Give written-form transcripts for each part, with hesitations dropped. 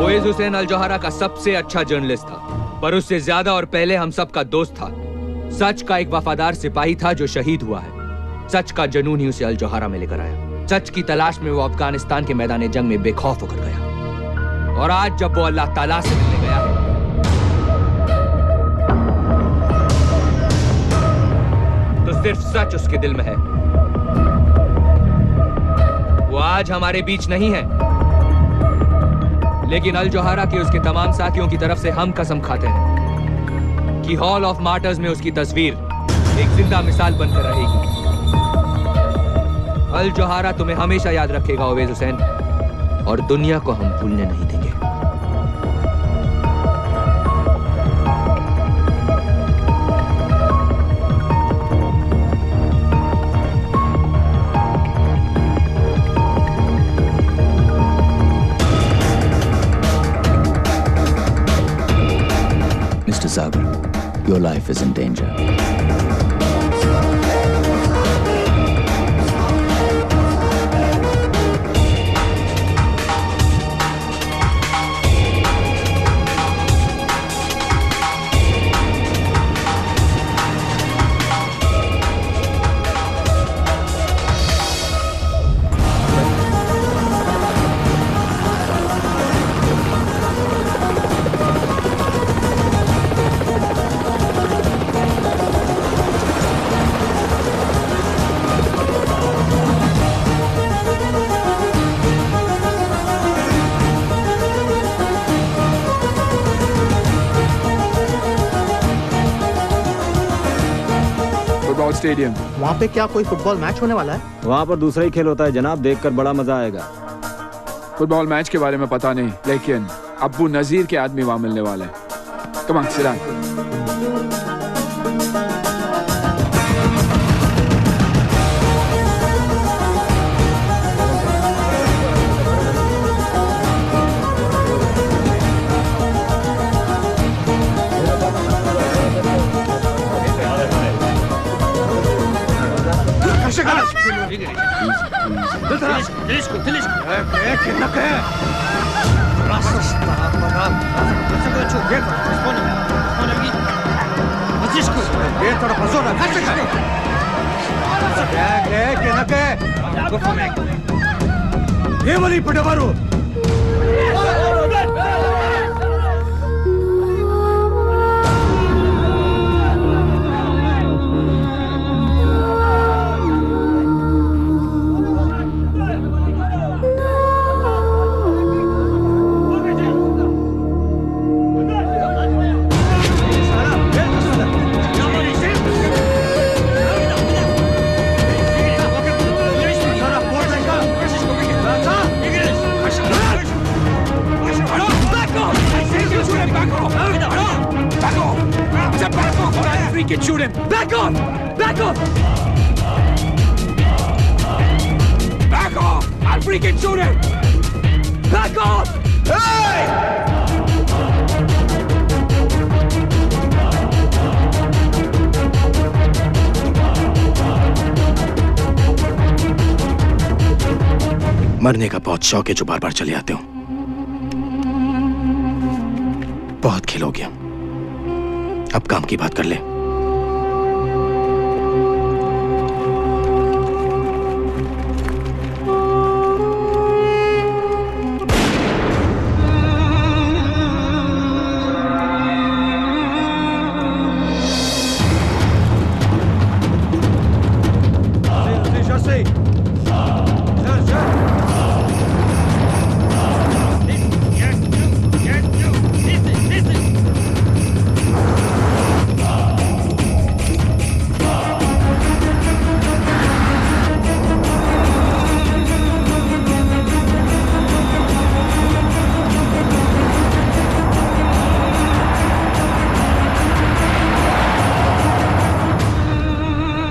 ओवेस हुसैन अल जोहरा का सबसे अच्छा जर्नलिस्ट था, पर उससे ज्यादा और पहले हम सबका दोस्त था। सच का एक वफादार सिपाही था जो शहीद हुआ है। सच का जुनून ही उसे अल जोहरा में लेकर आया। सच की तलाश में वो अफगानिस्तान के मैदान जंग में बेखौफ होकर गया। और आज जब वो अल्लाह ताला से मिलने गया है, तो सिर्फ सच उसके दिल में है। वो आज हमारे बीच नहीं है, लेकिन अल जोहरा के उसके तमाम साथियों की तरफ से हम कसम खाते हैं कि हॉल ऑफ मार्टर्स में उसकी तस्वीर एक जिंदा मिसाल बनकर रहेगी। अल जोहरा तुम्हें हमेशा याद रखेगा ओवेस हुसैन, और दुनिया को हम भूलने नहीं देंगे। Mr. Sagar, your life is in danger. Stadium. वहाँ पे क्या कोई फुटबॉल मैच होने वाला है? वहाँ पर दूसरा ही खेल होता है जनाब, देखकर बड़ा मजा आएगा। फुटबॉल मैच के बारे में पता नहीं, लेकिन अब्बू नजीर के आदमी वहाँ मिलने वाले हैं। Come on, sit down. Shoot him! Back off! Back off! Back off! I'll freaking shoot him! Back off! Hey! मरने का बहुत शौक है जो बार बार चले आते हो। बहुत खेल हो गया, अब काम की बात कर ले।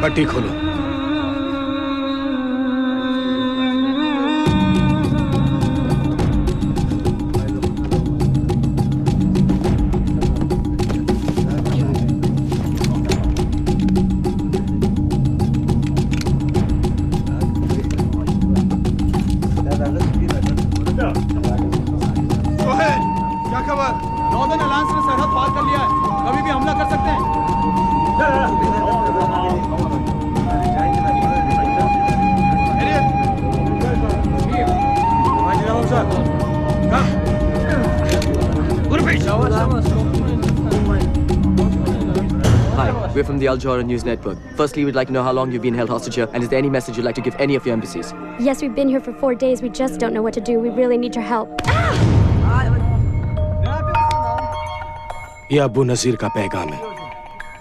पट्टी खोलो। Go ahead. क्या खबर? नॉर्दर्न अलायंस ने सरहद पार कर लिया है, कभी भी हमला कर सकते हैं। Hi, we're from the Al Jazeera News Network. Firstly, we'd like to know how long you've been held hostage here, and is there any message you'd like to give any of your embassies? Yes, we've been here for 4 days. We just don't know what to do. We really need your help. ये अबू नजीर का पैगाम है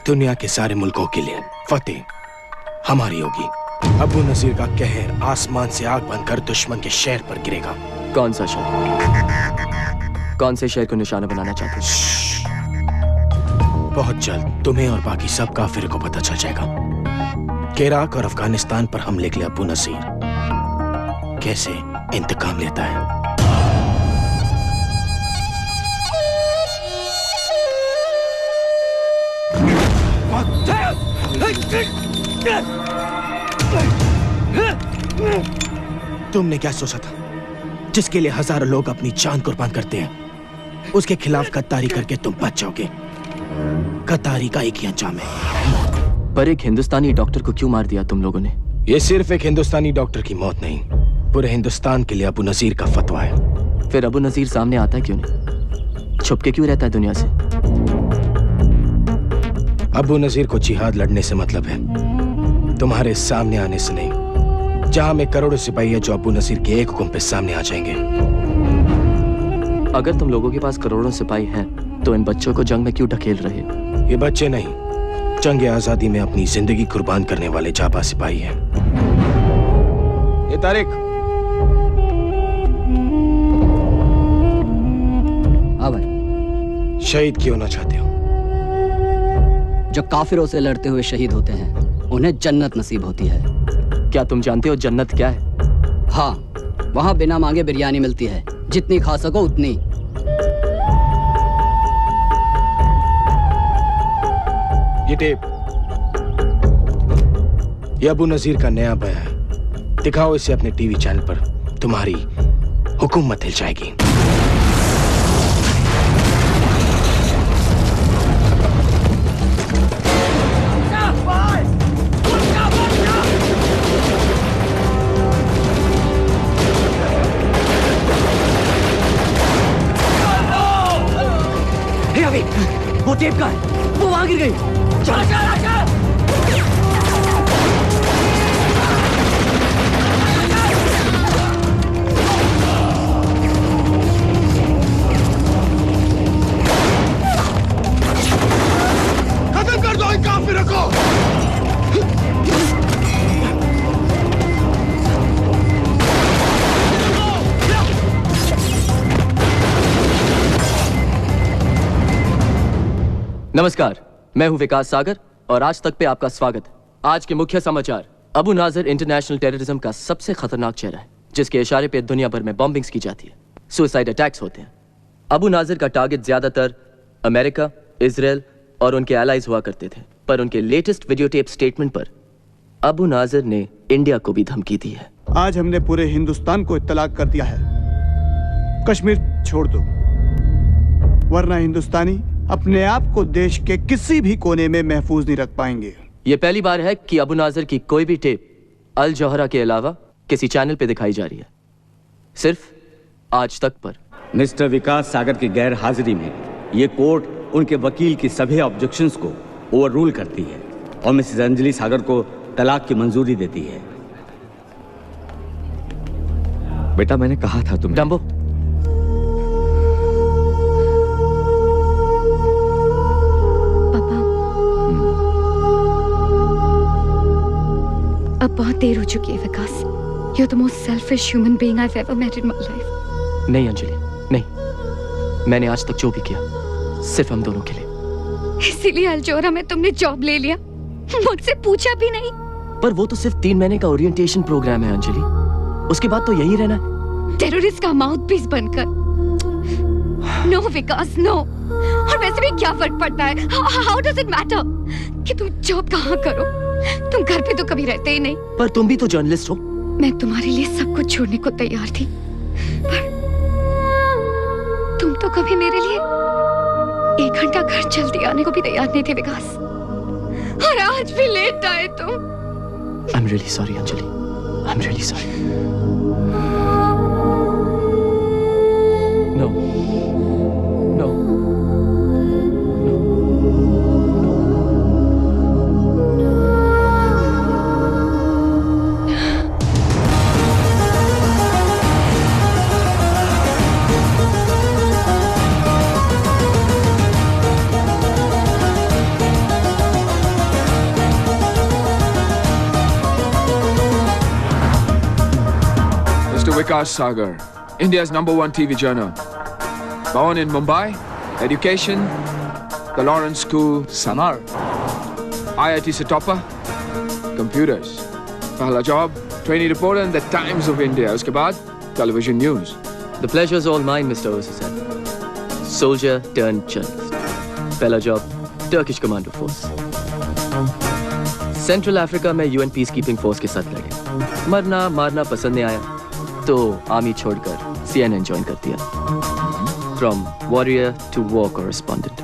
दुनिया के सारे मुल्कों के लिए। फतेह हमारी होगी। अबू नजीर का कहर आसमान से आग बनकर दुश्मन के शहर पर गिरेगा। कौन सा शहर? कौन से शहर को निशाना बनाना चाहते हैं? बहुत जल्द तुम्हें और बाकी सब काफिर को पता चल जाएगा कि इराक और अफगानिस्तान पर हमले के लिए अबू नजीर कैसे इंतकाम लेता है। तुमने क्या सोचा था जिसके लिए हजारों लोग अपनी जान कुर्बान करते हैं उसके खिलाफ गद्दारी करके तुम बच जाओगे। गद्दारी का एक ही अंजाम है। पर एक हिंदुस्तानी डॉक्टर को क्यों मार दिया तुम लोगों ने? ये सिर्फ एक हिंदुस्तानी डॉक्टर की मौत नहीं, पूरे हिंदुस्तान के लिए अबू नजीर का फतवा है। फिर अबू नजीर सामने आता है क्यों नहीं? छुप के क्यों रहता है दुनिया से? अबू नजीर को जिहाद लड़ने से मतलब है, तुम्हारे सामने आने से नहीं। जहां में करोड़ों सिपाही है जो अबू नजीर के एक हुक्म पे सामने आ जाएंगे। अगर तुम लोगों के पास करोड़ों सिपाही हैं, तो इन बच्चों को जंग में क्यों ढकेल रहे? ये बच्चे नहीं, जंग आजादी में अपनी जिंदगी कुर्बान करने वाले जाबा सिपाही हैं। ये तारिक। हाँ भाई। शहीद क्यों होना चाहते हो? जो काफिरों से लड़ते हुए शहीद होते हैं उन्हें जन्नत नसीब होती है। क्या तुम जानते हो जन्नत क्या है? हाँ, वहाँ बिना मांगे बिरयानी मिलती है, जितनी खा सको उतनी। ये टेप, ये अबू नजीर का नया बयान है। दिखाओ इसे अपने टीवी चैनल पर, तुम्हारी हुकूमत हिल जाएगी। वो टेप का है, वो वहां गिर गई। चल चल चल। खत्म कर दो इन काफिरों को। नमस्कार, मैं हूं विकास सागर और आज तक पे आपका स्वागत है। आज के मुख्य समाचार। अबू नाजर इंटरनेशनल टेररिज्म का सबसे खतरनाक चेहरा है, जिसके इशारे पे दुनिया भर में बॉम्बिंग्स की जाती है, सुसाइड अटैक्स होते हैं। अबू नाजर का टारगेट ज्यादातर अमेरिका, इजराइल और उनके एलाइज हुआ करते थे, पर उनके लेटेस्ट वीडियो टेप स्टेटमेंट पर अबू नाजर ने इंडिया को भी धमकी दी है। आज हमने पूरे हिंदुस्तान को इत्तलाक कर दिया है, कश्मीर छोड़ दो, वरना हिंदुस्तानी अपने आप को देश के किसी भी कोने में महफूज नहीं रख पाएंगे। यह पहली बार है कि अबू नाजर की कोई भी टेप अल जौहरा के अलावा किसी चैनल पे दिखाई जा रही है, सिर्फ आज तक पर। मिस्टर विकास सागर की गैर हाजिरी में ये कोर्ट उनके वकील की सभी ऑब्जेक्शंस को ओवर रूल करती है और मिसेस अंजलि सागर को तलाक की मंजूरी देती है। बेटा मैंने कहा था तुम्हें। डंबो, अब बहुत देर हो चुकी है विकास। You're the most selfish human being I've ever met in my life. नहीं अंजलि, नहीं। मैंने आज तक जो भी किया सिर्फ हम दोनों के लिए। इसीलिए अल्जोरा में तुमने जॉब ले लिया, मुझसे पूछा भी नहीं। पर वो तो सिर्फ 3 महीने का ओरिएंटेशन प्रोग्राम है अंजलि, उसके बाद तो यही रहना है। टेररिस्ट का माउथपीस बनकर। नो विकास, नो। और वैसे भी क्या फर्क पड़ता है? How does it matter कि तुम जॉब कहाँ करो? तुम घर पे तो कभी रहते ही नहीं। पर तुम भी तो जर्नलिस्ट हो। मैं तुम्हारे लिए सब कुछ छोड़ने को तैयार थी, पर तुम तो कभी मेरे लिए 1 घंटा घर जल्दी आने को भी तैयार नहीं थे विकास, और आज भी लेट आए तुम। I'm really sorry, Anjali. I'm really sorry. No. No. Vikas Sagar, India's #1 TV journal. Born in Mumbai, education, the Lawrence School, Samar. IIT Setapa, computers. Pehla job, trainee reporter in the Times of India. Uske baad, television news. The pleasure's all mine, Mr. Osasan. Soldier turned journalist. Pehla job, Turkish Commando Force. Central Africa में UN Peacekeeping Force के साथ लड़े। मरना मारना पसंद नहीं आया, तो आर्मी छोड़कर CNN ज्वाइन कर दिया। From warrior to war correspondent.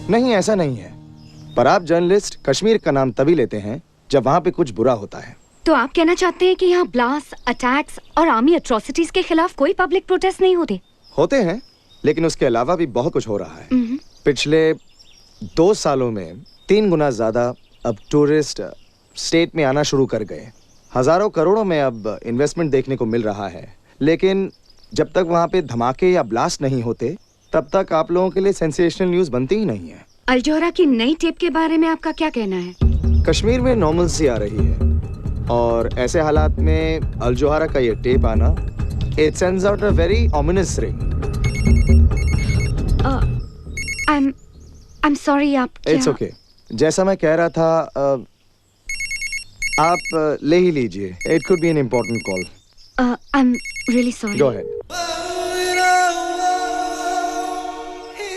नहीं, ऐसा नहीं है। पर आप जर्नलिस्ट कश्मीर का नाम तभी लेते हैं जब वहाँ पे कुछ बुरा होता है। तो आप कहना चाहते हैं कि यहाँ ब्लास्ट, अटैक्स और आर्मी एट्रोसिटीज के खिलाफ कोई पब्लिक प्रोटेस्ट नहीं होते? होते हैं, लेकिन उसके अलावा भी बहुत कुछ हो रहा है। पिछले 2 सालों में 3 गुना ज्यादा अब टूरिस्ट स्टेट में आना शुरू कर गए। हजारों करोड़ों में अब इन्वेस्टमेंट देखने को मिल रहा है। लेकिन जब तक वहाँ पे धमाके या ब्लास्ट नहीं होते, तब तक आप लोगों के लिए सेंसेशनल न्यूज बनती ही नहीं है। अल जोहरा की नई टेप के बारे में आपका क्या कहना है? कश्मीर में नॉर्मलसी आ रही है, और ऐसे हालात में अल जोहरा का ये टेप आना, it sends out a very ominous ring. I'm sorry, आप क्या? It's okay. जैसा मैं कह रहा था, आप ले ही लीजिए। It could be an important call. I'm really sorry. Go ahead.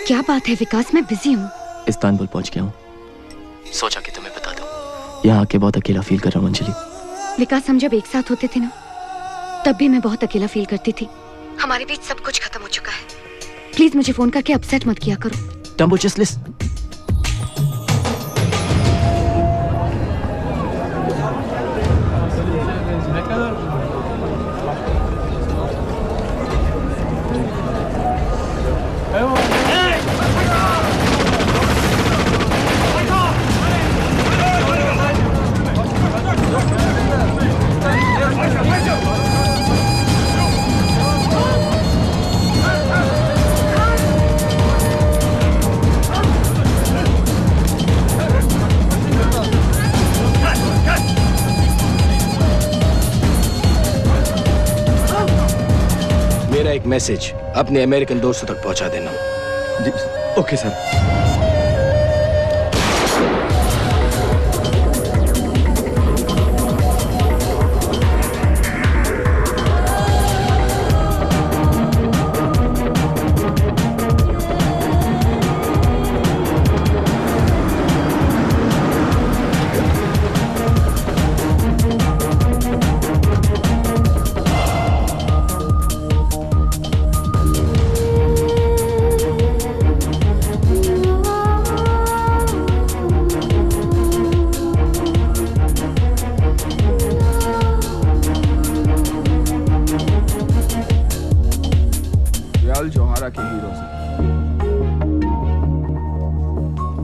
क्या बात है विकास, मैं बिजी हूँ। इस्तांबुल पहुंच गया हूँ। सोचा कि तुम्हें बता दूं। यहाँ आके बहुत अकेला फील कर रहा हूँ अंजलि। विकास, हम जब एक साथ होते थे ना, तब भी मैं बहुत अकेला फील करती थी। हमारे बीच सब कुछ खत्म हो चुका है। प्लीज मुझे फोन करके अपसेट मत किया करो। Dumbo, just listen. एक मैसेज अपने अमेरिकन दोस्तों तक पहुंचा देना। Okay sir.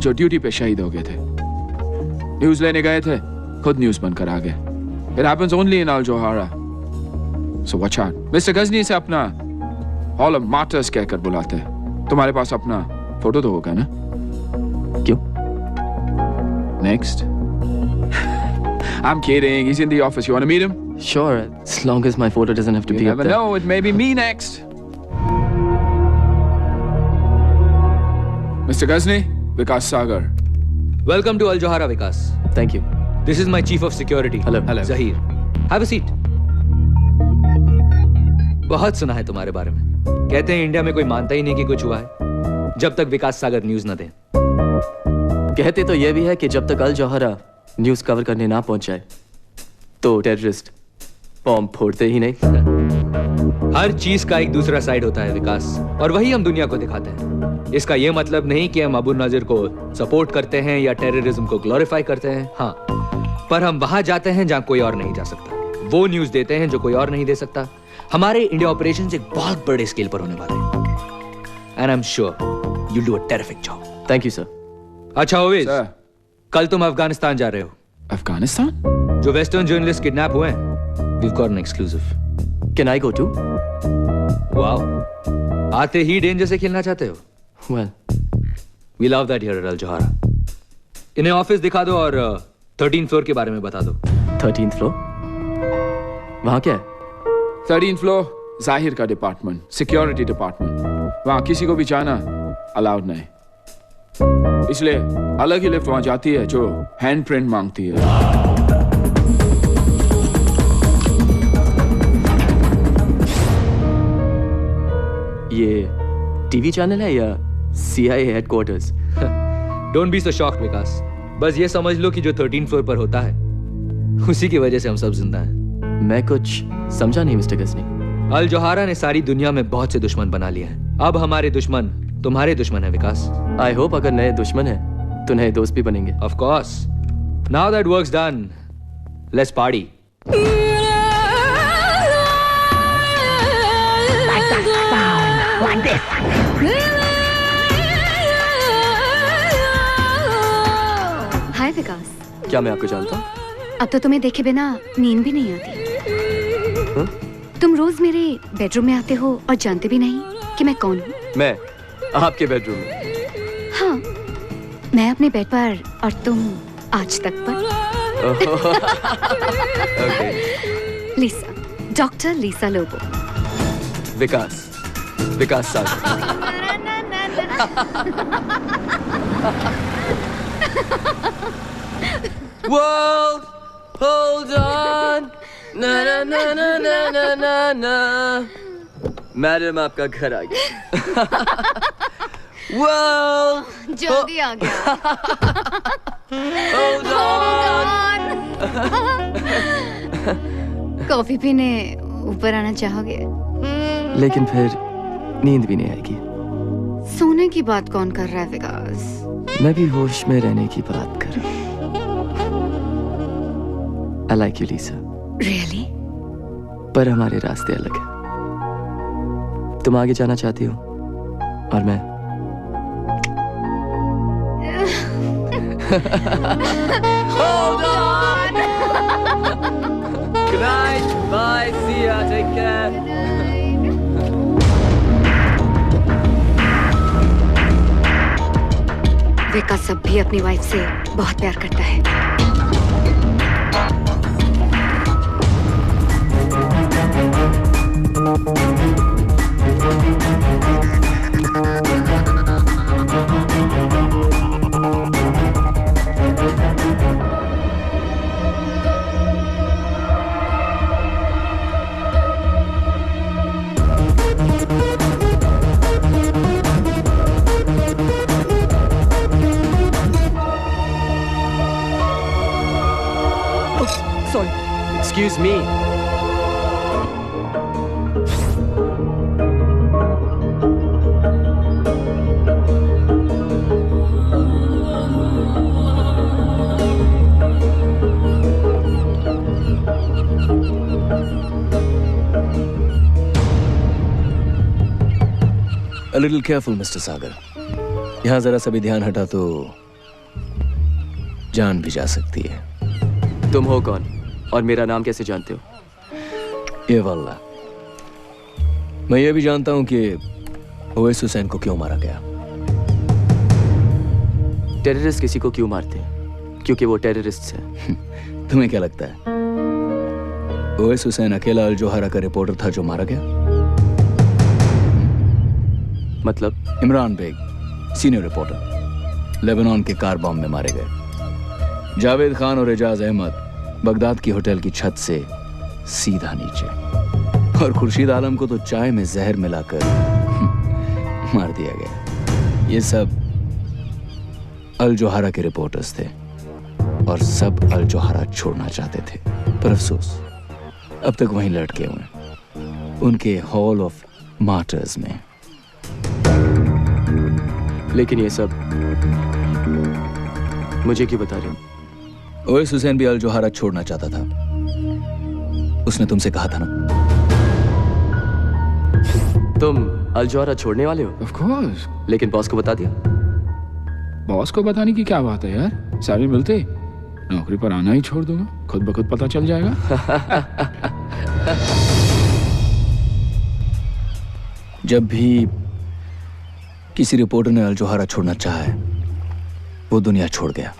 जो ड्यूटी पे शहीद हो गए थे, न्यूज लेने गए थे, खुद न्यूज बनकर आ गए। It happens only in Al Johara. So watch out. Mr. Ghazni से अपना Hall of Martyrs कहकर बुलाते हैं। तुम्हारे पास अपना फोटो तो होगा ना? क्यों? Next. I'm kidding. He's in the office. You want to meet him? Sure, as long as my photo doesn't have to be up there. You never know. It may be me next. Mr. Ghazni, Vikas Sagar. Welcome to Al Johara, Vikas. Thank you. This is my chief of security. Hello. Zahir. Have a seat. बहुत सुना है तुम्हारे बारे में। कहते हैं India में कोई मानता ही नहीं कि कुछ हुआ है जब तक विकास सागर न्यूज न दें। कहते तो ये भी है कि जब तक अल जौहरा न्यूज़ कवर करने ना पहुंच जाए तो टेररिस्ट बॉम्ब फोड़ते ही नहीं। हर चीज का एक दूसरा साइड होता है विकास, और वही हम दुनिया को दिखाते हैं। इसका यह मतलब नहीं कि हम अबू नाजिर को सपोर्ट करते हैं या टेररिज्म को ग्लोरीफाई करते हैं। हाँ, पर हम वहां जाते हैं जहां कोई और नहीं जा सकता, वो न्यूज देते हैं जो कोई और नहीं दे सकता। हमारे इंडिया ऑपरेशन एक बहुत बड़े स्केल पर होने वाले हैं, and I am sure you do a terrific job. Thank you sir. अच्छा ओवेस, कल तुम अफगानिस्तान जा रहे हो। अफगानिस्तान? जो वेस्टर्न जर्नलिस्ट किडनैप हुए हैं, we've got an exclusive. Can I go too? Wow. आते ही डेंजर से खेलना चाहते हो? Well, we love that here at Al Johara. इन्हें ऑफिस दिखा दो और 13th फ्लोर के बारे में बता दो। 13th floor? वहाँ क्या है? 13th फ्लोर जाहिर का डिपार्टमेंट, सिक्योरिटी डिपार्टमेंट। वहाँ किसी को भी जाना अलाउड नहीं, इसलिए अलग ही लिफ्ट वहाँ जाती है जो हैंड प्रिंट मांगती है। ये टीवी चैनल है या CIA headquarters? Don't be so shocked Vikas, बस ये समझ लो कि जो 13th फ्लोर पर होता है उसी की वजह से हम सब जिंदा हैं। मैं कुछ समझा नहीं मिस्टर गजनी। अल जोहारा ने सारी दुनिया में बहुत से दुश्मन बना लिए हैं। अब हमारे दुश्मन तुम्हारे दुश्मन है विकास। आई होप अगर नए दुश्मन है तो नए दोस्त भी बनेंगे। Of course. Now that work's done, let's party. Hi Vikas. क्या मैं आपको जानता हूँ? अब तो तुम्हें देखे बिना नींद भी नहीं आती। हा? तुम रोज मेरे बेडरूम में आते हो और जानते भी नहीं कि मैं कौन हूँ। मैं आपके बेडरूम में? हाँ, मैं अपने बेड पर और तुम आज तक पर। okay. Lisa, doctor Lisa Lobo. Vikas Sagar. World, hold on, na na na na na na na na. Madam आपका घर आ गया। World, जल्दी आ गया। hold on. कॉफी पीने ऊपर आना चाहोगे? लेकिन फिर नींद भी नहीं आएगी। सोने की बात कौन कर रहा है विकास? मैं भी होश में रहने की बात कर रहा हूँ। I like you, Lisa. Really? पर हमारे रास्ते अलग हैं। तुम आगे जाना चाहती हो और मैं Hold on. Good night. Bye. See ya. Take care. विकास अब भी अपनी वाइफ से बहुत प्यार करता है। Excuse me. A little careful, Mr. Sagar. यहाँ जरा सा भी ध्यान हटा तो जान भी जा सकती है। तुम हो कौन और मेरा नाम कैसे जानते हो? ये वल्ला, मैं ये भी जानता हूं कि ओवैस हुसैन को क्यों मारा गया। टेररिस्ट किसी को क्यों मारते हैं? क्योंकि वो टेररिस्ट हैं। तुम्हें क्या लगता है ओवैस हुसैन अकेला अल जोहारा का रिपोर्टर था जो मारा गया? मतलब? Imran Baig, senior reporter, Lebanon के कार बॉम्ब में मारे गए। जावेद खान और एजाज अहमद बगदाद की होटल की छत से सीधा नीचे, और खुर्शीद आलम को तो चाय में जहर मिलाकर मार दिया गया। ये सब अल जोहारा के रिपोर्टर्स थे। और सब अल जोहारा छोड़ना चाहते थे, पर अफसोस अब तक वहीं लटके हुए हैं, उनके हॉल ऑफ मार्टर्स में। लेकिन ये सब मुझे क्यों बता रहे हो? ओवैस हुसैन भी अल जोहारा छोड़ना चाहता था, उसने तुमसे कहा था ना। तुम अल जोहारा छोड़ने वाले हो? Of course. लेकिन बॉस को बता दिया? बॉस को बताने की क्या बात है यार, सैलरी मिलते नौकरी पर आना ही छोड़ दूंगा, खुद ब खुद पता चल जाएगा। जब भी किसी रिपोर्टर ने अल जोहारा छोड़ना चाहा है, वो दुनिया छोड़ गया,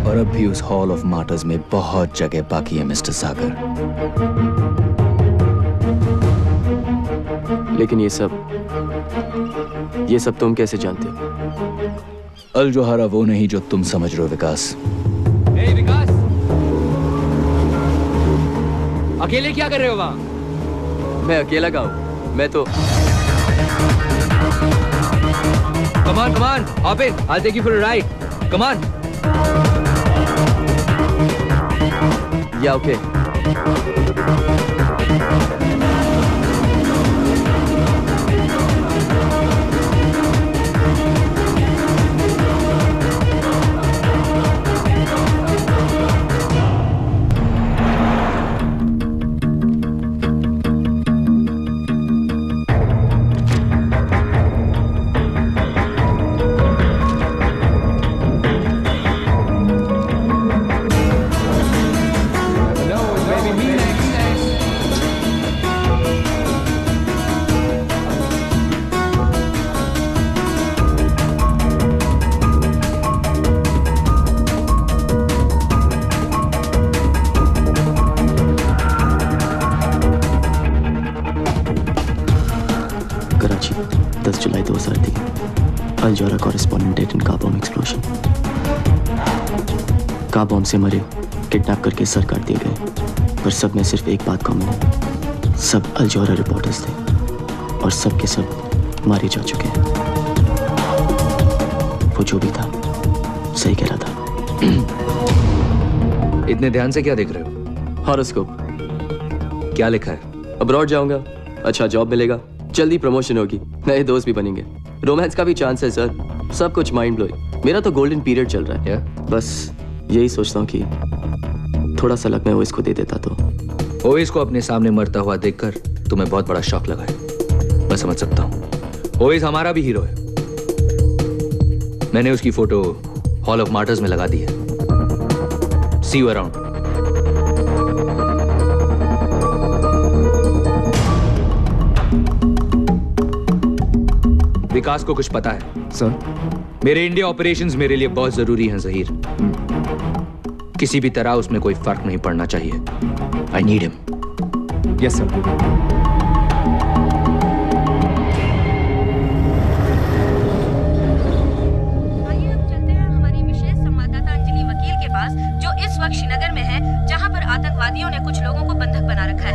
और अब भी उस हॉल ऑफ मार्टर्स में बहुत जगह बाकी है मिस्टर सागर। लेकिन ये सब तुम कैसे जानते हो? अल जोहारा वो नहीं जो तुम समझ रहे हो विकास। विकास, अकेले क्या कर रहे हो वहां? मैं अकेला का हूं, मैं तो Come on, hop in. I'll take you for a ride. Come on. Yeah, okay. Al Johara correspondent dead in car bomb explosion. Car bomb से मरे, किडनैप करके सर काट दिए गए, पर सब में सिर्फ एक बात कॉमन है, सब अल जोहारा रिपोर्टर्स थे और सब के सब मारे जा चुके हैं। वो जो भी था सही कह रहा था। इतने ध्यान से क्या देख रहे हो? हॉरोस्कोप। क्या लिखा है? अब्रॉड जाऊंगा, अच्छा जॉब मिलेगा, जल्दी प्रमोशन होगी, नए दोस्त भी बनेंगे, रोमांस का भी चांस है सर, सब कुछ माइंड ब्लोइंग। मेरा तो गोल्डन पीरियड चल रहा है। बस यही सोचता हूँ कि थोड़ा सा लक मैं ओवैस को दे देता तो। ओवैस को अपने सामने मरता हुआ देखकर तुम्हें बहुत बड़ा शॉक लगा है, मैं समझ सकता हूँ। ओवैस हमारा भी हीरो है, मैंने उसकी फोटो हॉल ऑफ मार्टर्स में लगा दी है। सी यू अराउंड। विकास को कुछ पता है सर? मेरे इंडिया ऑपरेशंस मेरे लिए बहुत जरूरी हैं जहीर। किसी भी तरह उसमें कोई फर्क नहीं पड़ना चाहिए। I need him. Yes sir. आइए अब चलते हैं हमारी विशेष संवाददाता अंजलि वकील के पास, जो इस वक्त श्रीनगर में है, जहां पर आतंकवादियों ने कुछ लोगों को बंधक बना रखा है।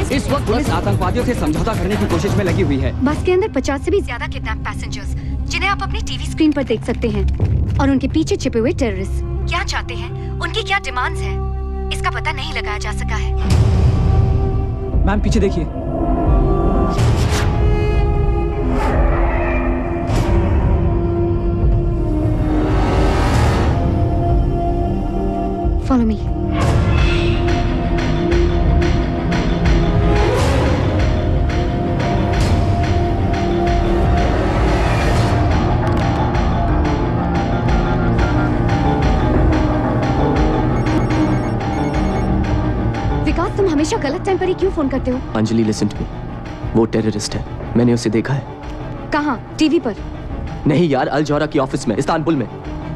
इस वक्त पुलिस आतंकवादियों से समझौता करने की कोशिश में लगी हुई है। बस के अंदर 50 से भी ज्यादा किडनैप पैसेंजर्स, जिन्हें आप अपनी टीवी स्क्रीन पर देख सकते हैं, और उनके पीछे छिपे हुए टेररिस्ट क्या चाहते हैं, उनकी क्या डिमांड्स हैं, इसका पता नहीं लगाया जा सका है। मैम पीछे देखिए। Follow me. तुम हमेशा गलत टाइम पर ही क्यों फोन करते हो? अंजलि लिसन टू मी, वो टेररिस्ट है, मैंने उसे देखा है। कहाँ? टीवी पर? नहीं यार, अल जोहारा की ऑफिस में, इस्तांबुल में।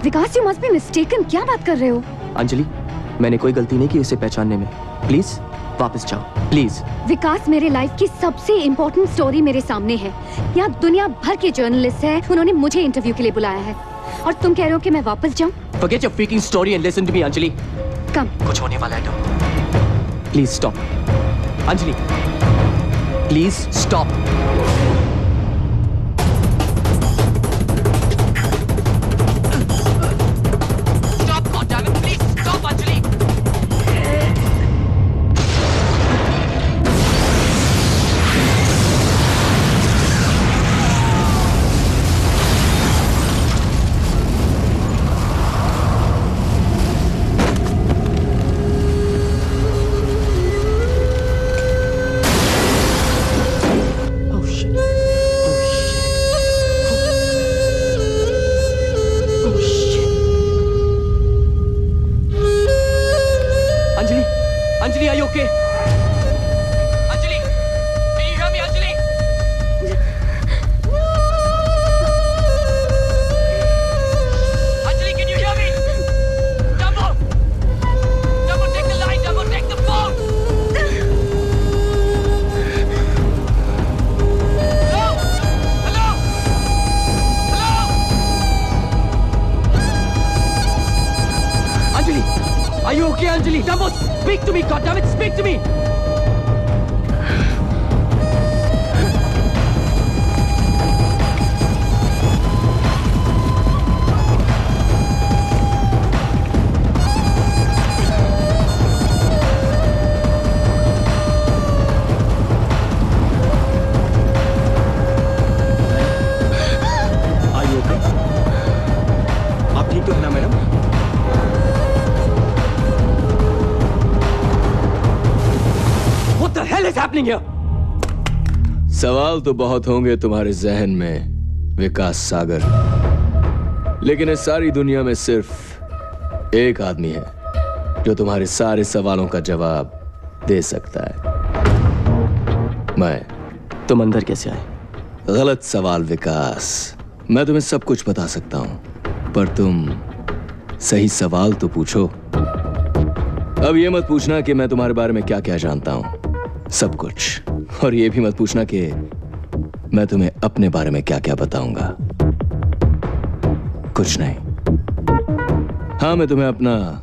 विकास, यू मस्ट बी मिस्टेकन। क्या बात कर रहे हो? अंजलि, मैंने कोई गलती नहीं की उसे पहचानने में, प्लीज वापस जाओ प्लीज। विकास, मेरे लाइफ की सबसे इम्पोर्टेंट स्टोरी मेरे सामने है। यहाँ दुनिया भर के जर्नलिस्ट हैं, उन्होंने मुझे इंटरव्यू के लिए बुलाया है, और तुम कह रहे हो कि मैं वापस जाऊँ? Forget your freaking story and listen to me, Anjali. कम। कुछ होने वाला है तो please stop. Anjali, please stop. Stop, goddamn it, please stop Anjali. Anjali, are you okay? Anjali, can you hear me, Anjali? Anjali, can you hear me? Dumbo! Dumbo, take the line, Dumbo, take the phone! Hello? Hello? Hello? Anjali, are you okay, Anjali? Dumbo, speak to me, goddammit, speak to me! Are you okay? आप ठीक तो है ना madam? What the hell is happening here? सवाल तो बहुत होंगे तुम्हारे जहन में विकास सागर, लेकिन इस सारी दुनिया में सिर्फ एक आदमी है जो तुम्हारे सारे सवालों का जवाब दे सकता है। मैं। तुम अंदर कैसे आए? गलत सवाल विकास। मैं तुम्हें सब कुछ बता सकता हूं, पर तुम सही सवाल तो पूछो। अब ये मत पूछना कि मैं तुम्हारे बारे में क्या क्या जानता हूं, सब कुछ। और ये भी मत पूछना कि मैं तुम्हें अपने बारे में क्या क्या बताऊंगा, कुछ नहीं। हाँ, मैं तुम्हें अपना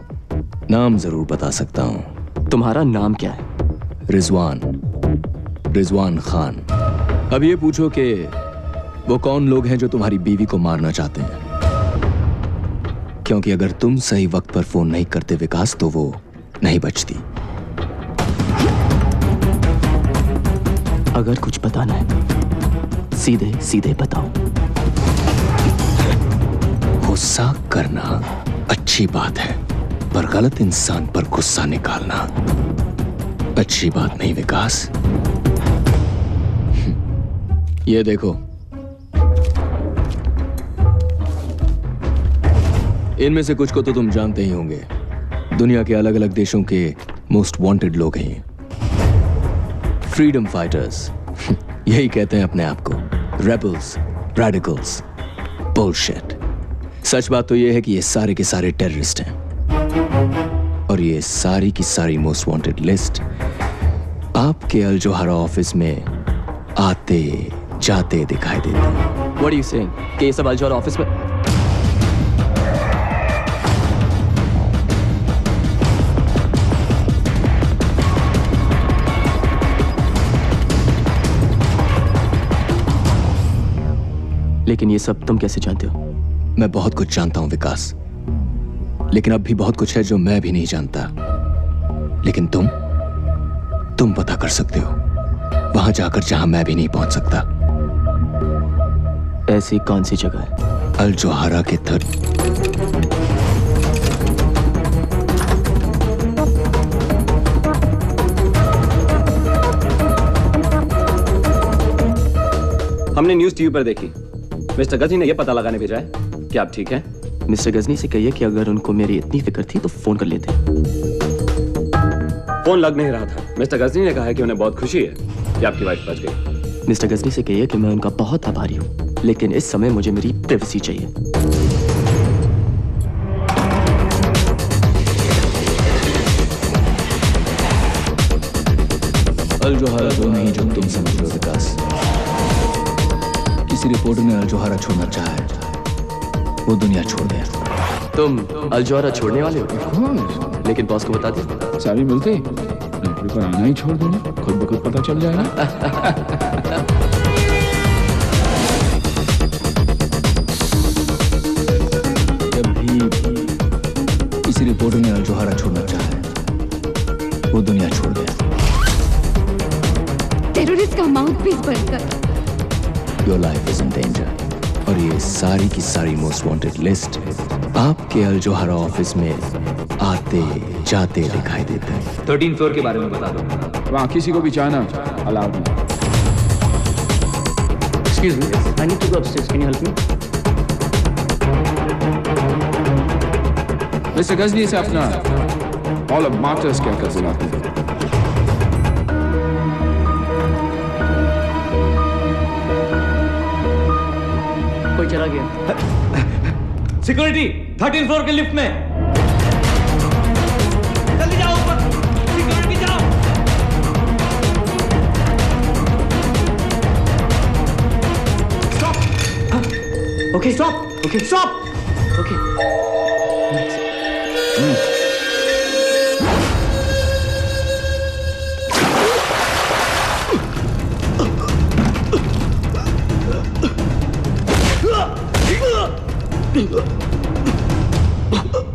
नाम जरूर बता सकता हूं। तुम्हारा नाम क्या है? रिजवान खान। अब ये पूछो कि वो कौन लोग हैं जो तुम्हारी बीवी को मारना चाहते हैं, क्योंकि अगर तुम सही वक्त पर फोन नहीं करते विकास, तो वो नहीं बचती। अगर कुछ बताना है सीधे सीधे बताओ। गुस्सा करना अच्छी बात है, पर गलत इंसान पर गुस्सा निकालना अच्छी बात नहीं विकास। ये देखो, इनमें से कुछ को तो तुम जानते ही होंगे। दुनिया के अलग अलग देशों के मोस्ट वांटेड लोग हैं, फ्रीडम फाइटर्स। यही कहते हैं अपने आप को, रेबल्स, रेडिकल्स, बुलशिट। सच बात तो यह है कि ये सारे के सारे टेररिस्ट हैं, और ये सारी की सारी मोस्ट वांटेड लिस्ट आपके अल जोहारा ऑफिस में आते जाते दिखाई देती है। What are you saying? कि ये सब अल जोहारा ऑफिस में? लेकिन ये सब तुम कैसे जानते हो? मैं बहुत कुछ जानता हूं विकास, लेकिन अब भी बहुत कुछ है जो मैं भी नहीं जानता। लेकिन तुम पता कर सकते हो, वहां जाकर जहां मैं भी नहीं पहुंच सकता। ऐसी कौन सी जगह है? अल जोहारा के थर्ड। हमने न्यूज टीवी पर देखी। मिस्टर गजनी ने यह पता लगाने भेजा है कि आप ठीक हैं। मिस्टर गजनी से कहिए कि अगर उनको मेरी इतनी फिक्र थी तो फोन कर लेते। फोन लग नहीं रहा था। मिस्टर गजनी ने कहा है कि उन्हें बहुत खुशी है कि आपकी वाइफ बच गई। मिस्टर गजनी से कहिए कि मैं उनका बहुत आभारी हूँ, लेकिन इस समय मुझे मेरी प्राइवेसी चाहिए। अल जोहारा वो नहीं जो तुम समझ रहे हो विकास। किसी रिपोर्टर ने अल जोहारा छोड़ना चाहा है, वो दुनिया छोड़ दे। तुम अल जोहारा छोड़ने वाले हो? लेकिन बॉस को बता दे। चाबी मिलती? नौकरी पर आना ही छोड़ देना, खुद ब खुद पता चल जाएगा। जब भी किसी रिपोर्टर ने अल-जोहारा छोड़ना चाहा, वो दुनिया छोड़ गया। टेररिस्ट का माउथपीस बनकर। Your life is in danger. और ये सारी की सारी मोस्ट वांटेड लिस्ट आपके अल-जोहारा ऑफिस में आते जाते दिखाई देते हैं। 13 फ्लोर के बारे में बता दो। वहाँ किसी को भी जाना अलाउड नहीं। Excuse me, I need to go upstairs. Can you help me? Mister Ghajini से अपना हॉल ऑफ मार्टर्स क्या कर बुलाते हैं? कोई चला गया। सिक्योरिटी 13 फ्लोर के लिफ्ट में। जल्दी जाओ ऊपर, सिक्योरिटी जाओ। Stop. Okay stop. Okay stop. Okay.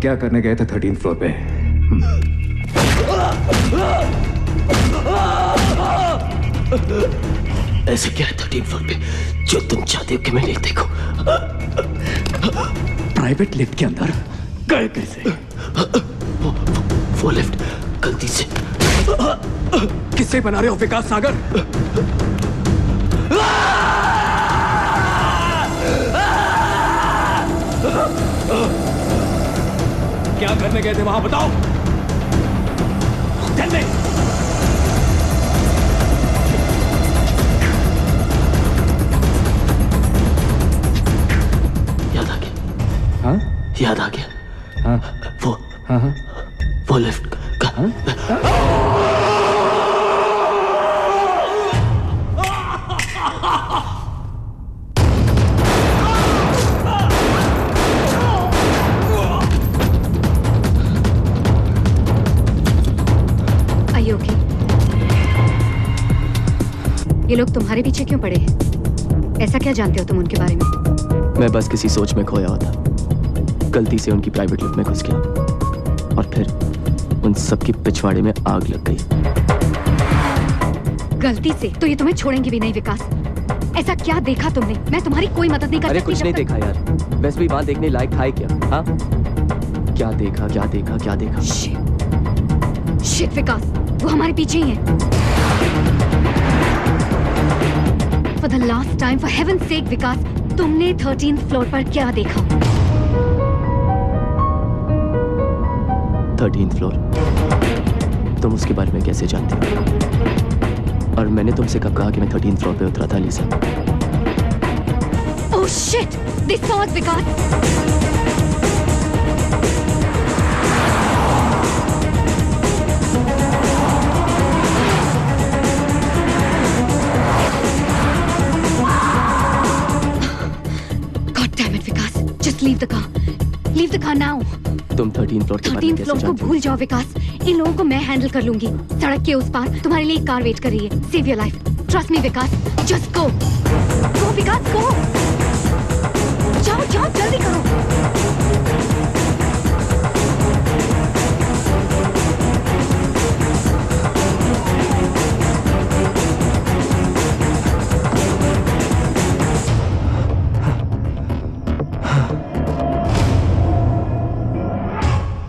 क्या करने गए थे 13th फ्लोर पे? ऐसे क्या है 13th फ्लोर पे जो तुम चाहते हो कि मैं नहीं देखूं? प्राइवेट लिफ्ट के अंदर गए कैसे? वो लिफ्ट गलती से। किससे बना रहे हो विकास सागर? क्या करने गए थे वहां बताओ? जल्दी। याद आ गया। हाँ? याद आ गया। हाँ? वो लिफ्ट का। ये लोग तुम्हारे पीछे क्यों पड़े हैं? ऐसा क्या जानते हो तुम उनके बारे में? मैं बस किसी सोच में खोया होता, गलती से उनकी प्राइवेट लिफ्ट में घुस गया और फिर उन सबकी पिछवाड़े में आग लग गई। गलती से? तो ये तुम्हें छोड़ेंगे भी नहीं विकास। ऐसा क्या देखा तुमने? मैं तुम्हारी कोई मदद नहीं कर सकती। अरे कुछ नहीं देखा यार, वैसे भी वहां देखने लायक था क्या? हाँ, क्या देखा क्या देखा क्या देखा? शिट विकास, वो हमारे पीछे ही है। For the last time, for heaven's sake, विकास, तुमने 13th फ्लोर पर क्या देखा? 13th floor? तुम उसके बारे में कैसे जानते हो? और मैंने तुमसे कब कहा कि मैं 13th फ्लोर पे उतरा था, लिसा? Oh shit! They saw us, Vikas! Leave the car. Leave the car now. तुम 13th फ्लोर के बारे में कैसे जानती हो? 13th फ्लोर को भूल जाओ विकास। इन लोगों को मैं हैंडल कर लूंगी। सड़क के उस पार तुम्हारे लिए एक कार वेट कर रही है। Save your life. Trust me Vikas. Just go. Go Vikas, go. जाओ जाओ जल्दी करो।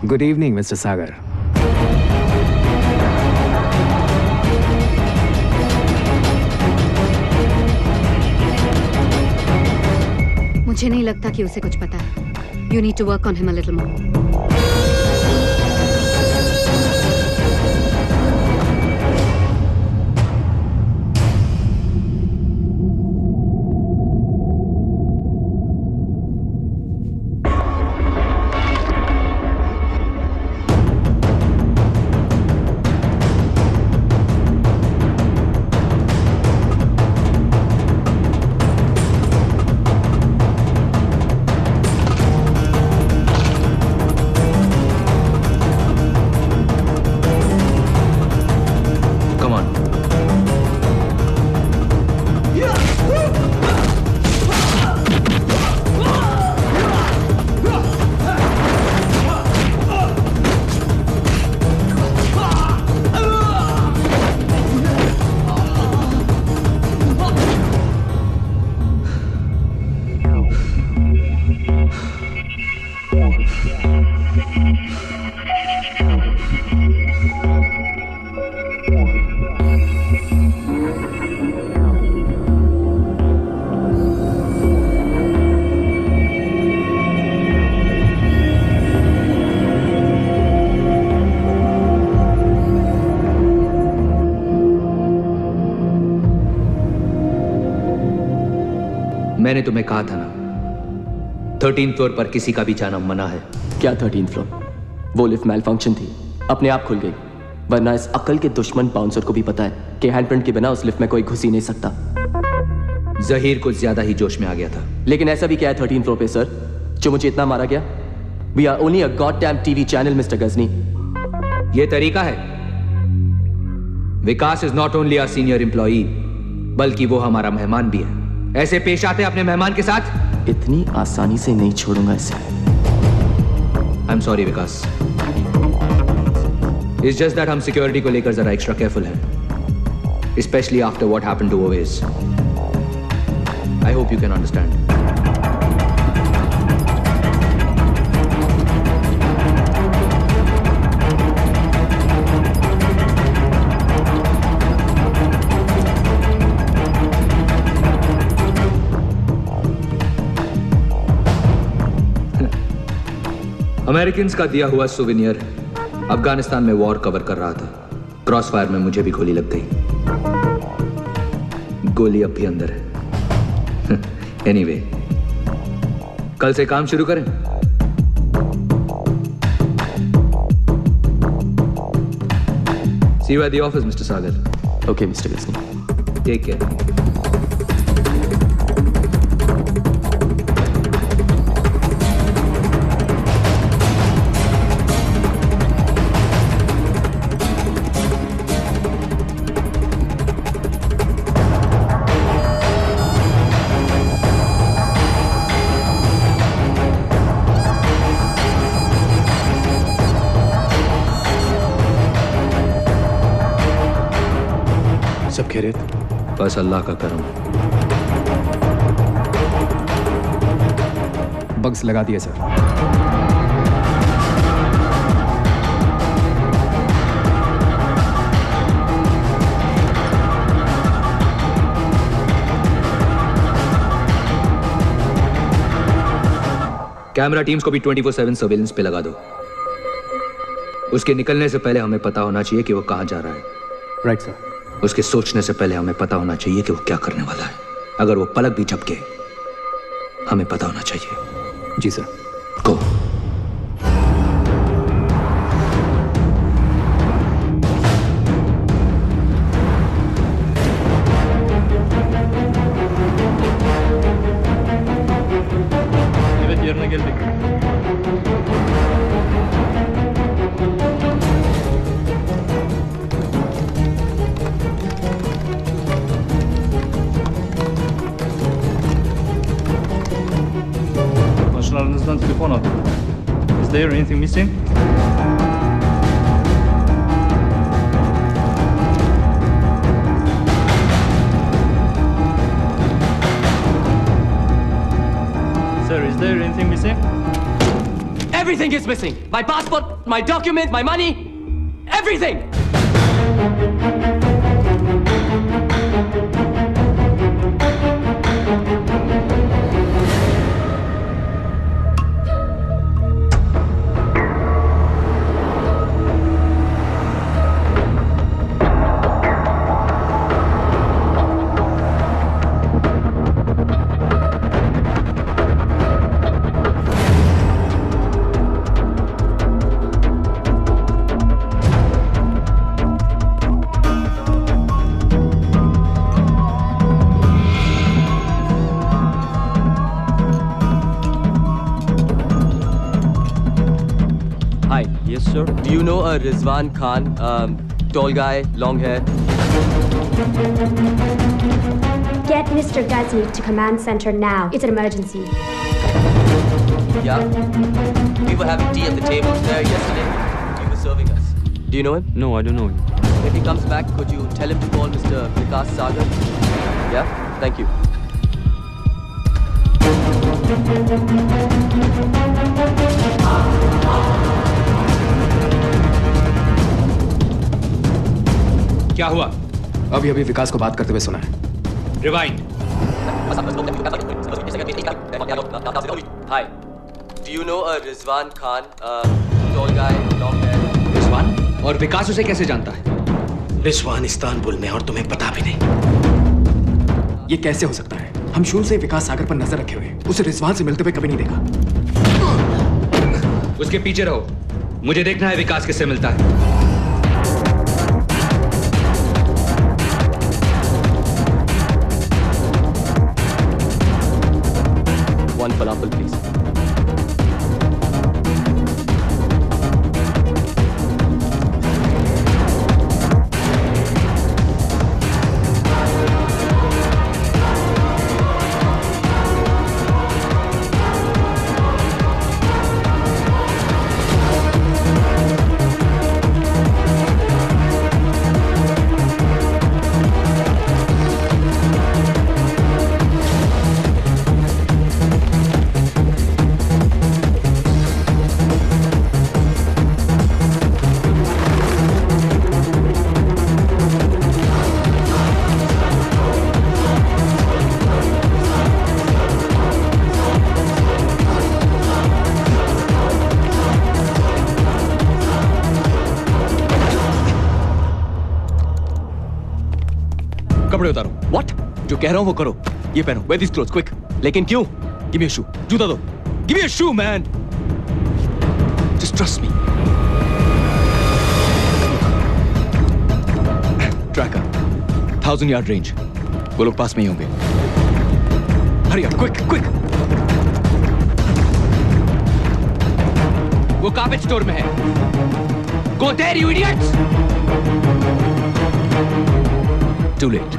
Good evening, Mr. Sagar. मुझे नहीं लगता कि उसे कुछ पता है। You need to work on him a little more. on. मैंने तुम्हें कहा था ना, 13th फ्लोर पर किसी का भी जाना मना है। क्या 13th फ्लोर? वो लिफ्ट मैल फंक्शन थी, अपने आप खुल गई। वरना इस अक्ल के दुश्मन बाउंसर को भी पता है कि हैंडप्रिंट के बिना उस लिफ्ट में कोई घुस ही नहीं सकता। जहीर कुछ ज्यादा ही जोश में आ गया था। लेकिन ऐसा भी क्या है 13th फ्लोर पे सर, जो मुझे इतना मारा गया? We are only a goddamn TV channel mister Ghajini. ये तरीका है। Vikas is not only a senior employee, बल्कि वो हमारा मेहमान भी है। ऐसे पेश आते हैं अपने मेहमान के साथ? इतनी आसानी से नहीं छोड़ूंगा इसे। I am sorry Vikas. It's just that हम सिक्योरिटी को लेकर जरा एक्स्ट्रा केयरफुल हैं, specially after what happened to Owais. I hope you can understand. Americans का दिया हुआ सुवेनियर अफगानिस्तान में वॉर कवर कर रहा था। क्रॉस फायर में मुझे भी गोली लग गई। गोली अब भी अंदर है। एनीवे, कल से काम शुरू करें। See you at the office mister Sagar. Okay mister Ghajini, take care. सब खैरियत? बस अल्लाह का करम। बग्स लगा दिए सर। कैमरा टीम्स को भी 24/7 सर्वेलेंस पे लगा दो। उसके निकलने से पहले हमें पता होना चाहिए कि वो कहां जा रहा है। Right sir. उसके सोचने से पहले हमें पता होना चाहिए कि वो क्या करने वाला है। अगर वो पलक भी झपके, हमें पता होना चाहिए। जी sir. Go. Başlarınızdan telefon aldım. Is there anything missing? Sir, is there anything missing? Everything is missing. My passport, my document, my money, everything. Yes, sir. Do you know a Rizwan Khan, Tall guy, long hair. Get Mr. Ghazni to command center now. It's an emergency. Yeah. We were having tea at the table there yesterday. He was serving us. Do you know him? No, I don't know him. If he comes back, could you tell him to call Mr. Vikas Sagar? Yeah? Thank you. क्या हुआ? अभी अभी विकास को बात करते हुए सुना है। Rewind. Hi. Do you know a Rizwan Khan, tall guy, long hair? Rizwan? और विकास उसे कैसे जानता है? रिजवान इस्तांबुल में और तुम्हें पता भी नहीं। ये कैसे हो सकता है? हम शुरू से विकास सागर पर नजर रखे हुए हैं। उसे रिजवान से मिलते हुए कभी नहीं देखा। उसके पीछे रहो। मुझे देखना है विकास किससे मिलता है। One falafel, please. कपड़े उतारो। What? जो कह रहा हूं वो करो। ये पहनो। Wear these clothes, quick. लेकिन क्यों? Give me a shoe. जूता दो। Give me a shoe, man. Just trust me. Tracker. 1000 yard range. वो लोग पास में ही होंगे। Hurry up, quick, quick. वो कार्पेट स्टोर में है। Go there, you idiots! Too late.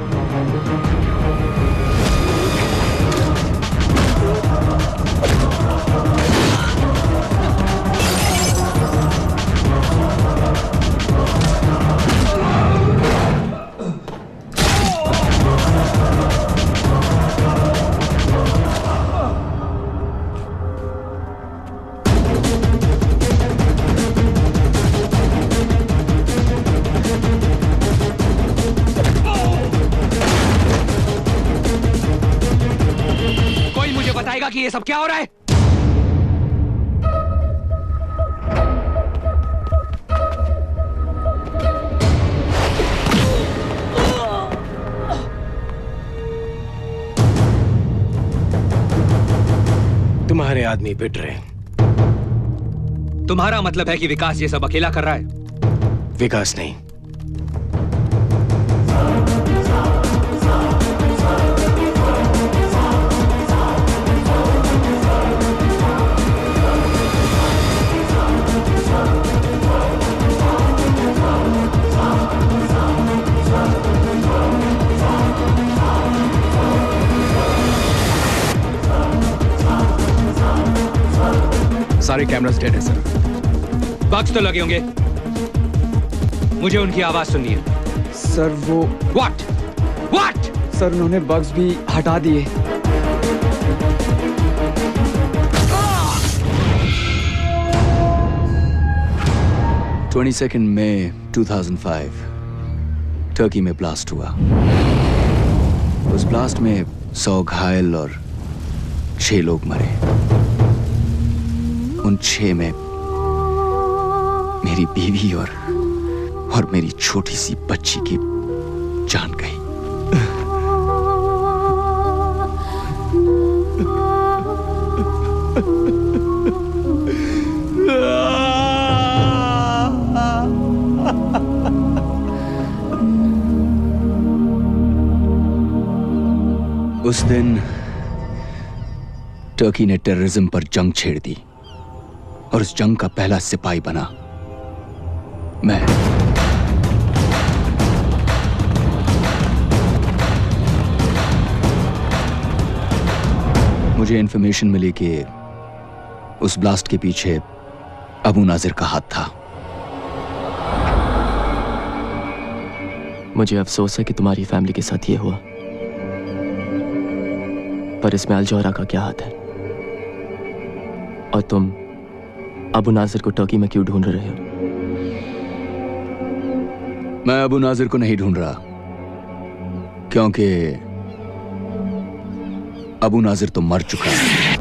बताएगा कि ये सब क्या हो रहा है? तुम्हारे आदमी पिट रहे। तुम्हारा मतलब है कि विकास ये सब अकेला कर रहा है? विकास नहीं, सारे कैमरास डेड है सर। बग्स तो लगे होंगे। मुझे उनकी आवाज सुननी है। सर वो What? सर उन्होंने बग्स भी हटा दिए। – 22 मई 2005 टर्की में ब्लास्ट हुआ। उस ब्लास्ट में 100 घायल और 6 लोग मरे। उन 6 में मेरी बीवी और मेरी छोटी सी बच्ची की जान गई। उस दिन टर्की ने टेररिज्म पर जंग छेड़ दी और उस जंग का पहला सिपाही बना मैं। मुझे इन्फॉर्मेशन मिली कि उस ब्लास्ट के पीछे अबू नाजिर का हाथ था। मुझे अफसोस है कि तुम्हारी फैमिली के साथ ये हुआ, पर इसमें अल-जौहरा का क्या हाथ है? और तुम अबू नाजिर को टर्की में क्यों ढूंढ रहे हो? मैं अबू नाजिर को नहीं ढूंढ रहा, क्योंकि अबू नाजिर तो मर चुका है।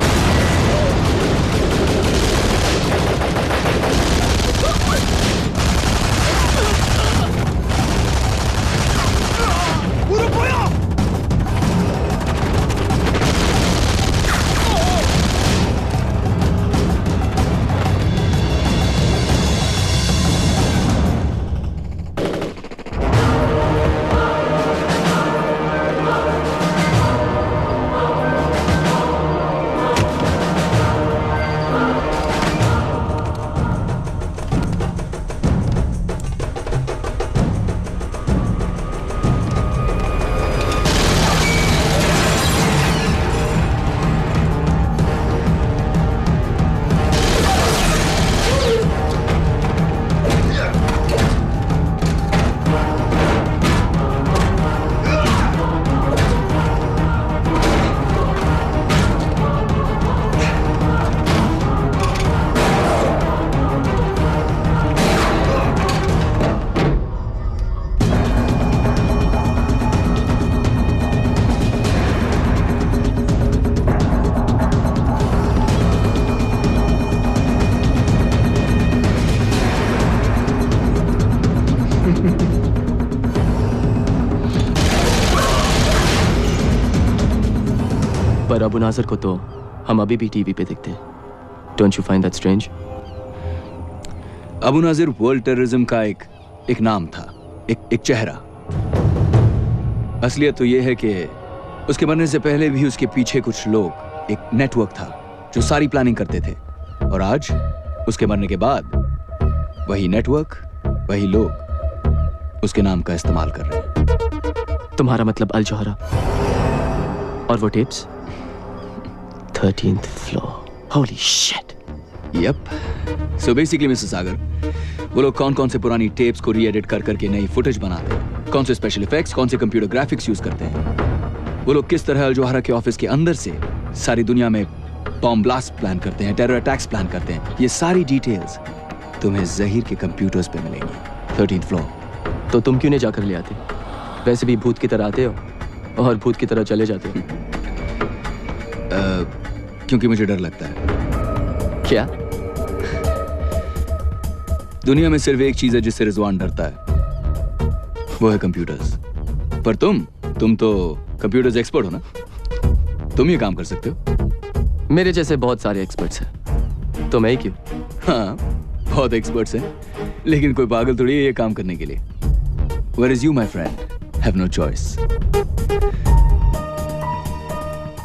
पर अबू नाजिर को तो हम अभी भी टीवी पे देखते हैं। Don't you find that strange? Abu Nazir world terrorism का एक नाम था, एक चेहरा। असलियत तो यह है कि उसके मरने से पहले भी उसके पीछे कुछ लोग, एक नेटवर्क था जो सारी प्लानिंग करते थे, और आज उसके मरने के बाद वही नेटवर्क, वही लोग उसके नाम का इस्तेमाल कर रहे हैं। तुम्हारा मतलब अल-जौहरा और वो tips? 13th floor. Holy shit. Yep. So basically, mister Sagar, वो लोग कौन-कौन से पुरानी टेप्स को री-एडिट कर करके नई फुटेज बनाते हैं, कौन से स्पेशल इफेक्ट्स, कौन से कंप्यूटर ग्राफिक्स यूज करते हैं, वो लोग किस तरह अल-जौहरा के ऑफिस के अंदर से सारी दुनिया में बॉम्ब ब्लास्ट प्लान करते हैं, टेरर अटैक्स प्लान करते हैं, ये सारी डिटेल्स तुम्हें जहीर के कंप्यूटर्स पे मिलेंगी। 13th floor. तो तुम क्यों नहीं जाकर ले आते? वैसे भी भूत की तरह आते हो और भूत की तरह चले जाते हो। क्योंकि मुझे डर लगता है। क्या? दुनिया में सिर्फ एक चीज है जिससे रिजवान डरता है, वो है कंप्यूटर्स। पर तुम तो कंप्यूटर्स एक्सपर्ट हो ना, तुम ये काम कर सकते हो। मेरे जैसे बहुत सारे एक्सपर्ट्स हैं, तो मैं ही क्यों? हाँ, बहुत एक्सपर्ट्स हैं, लेकिन कोई पागल थोड़ी है ये काम करने के लिए। Where is you, my friend? Have no choice.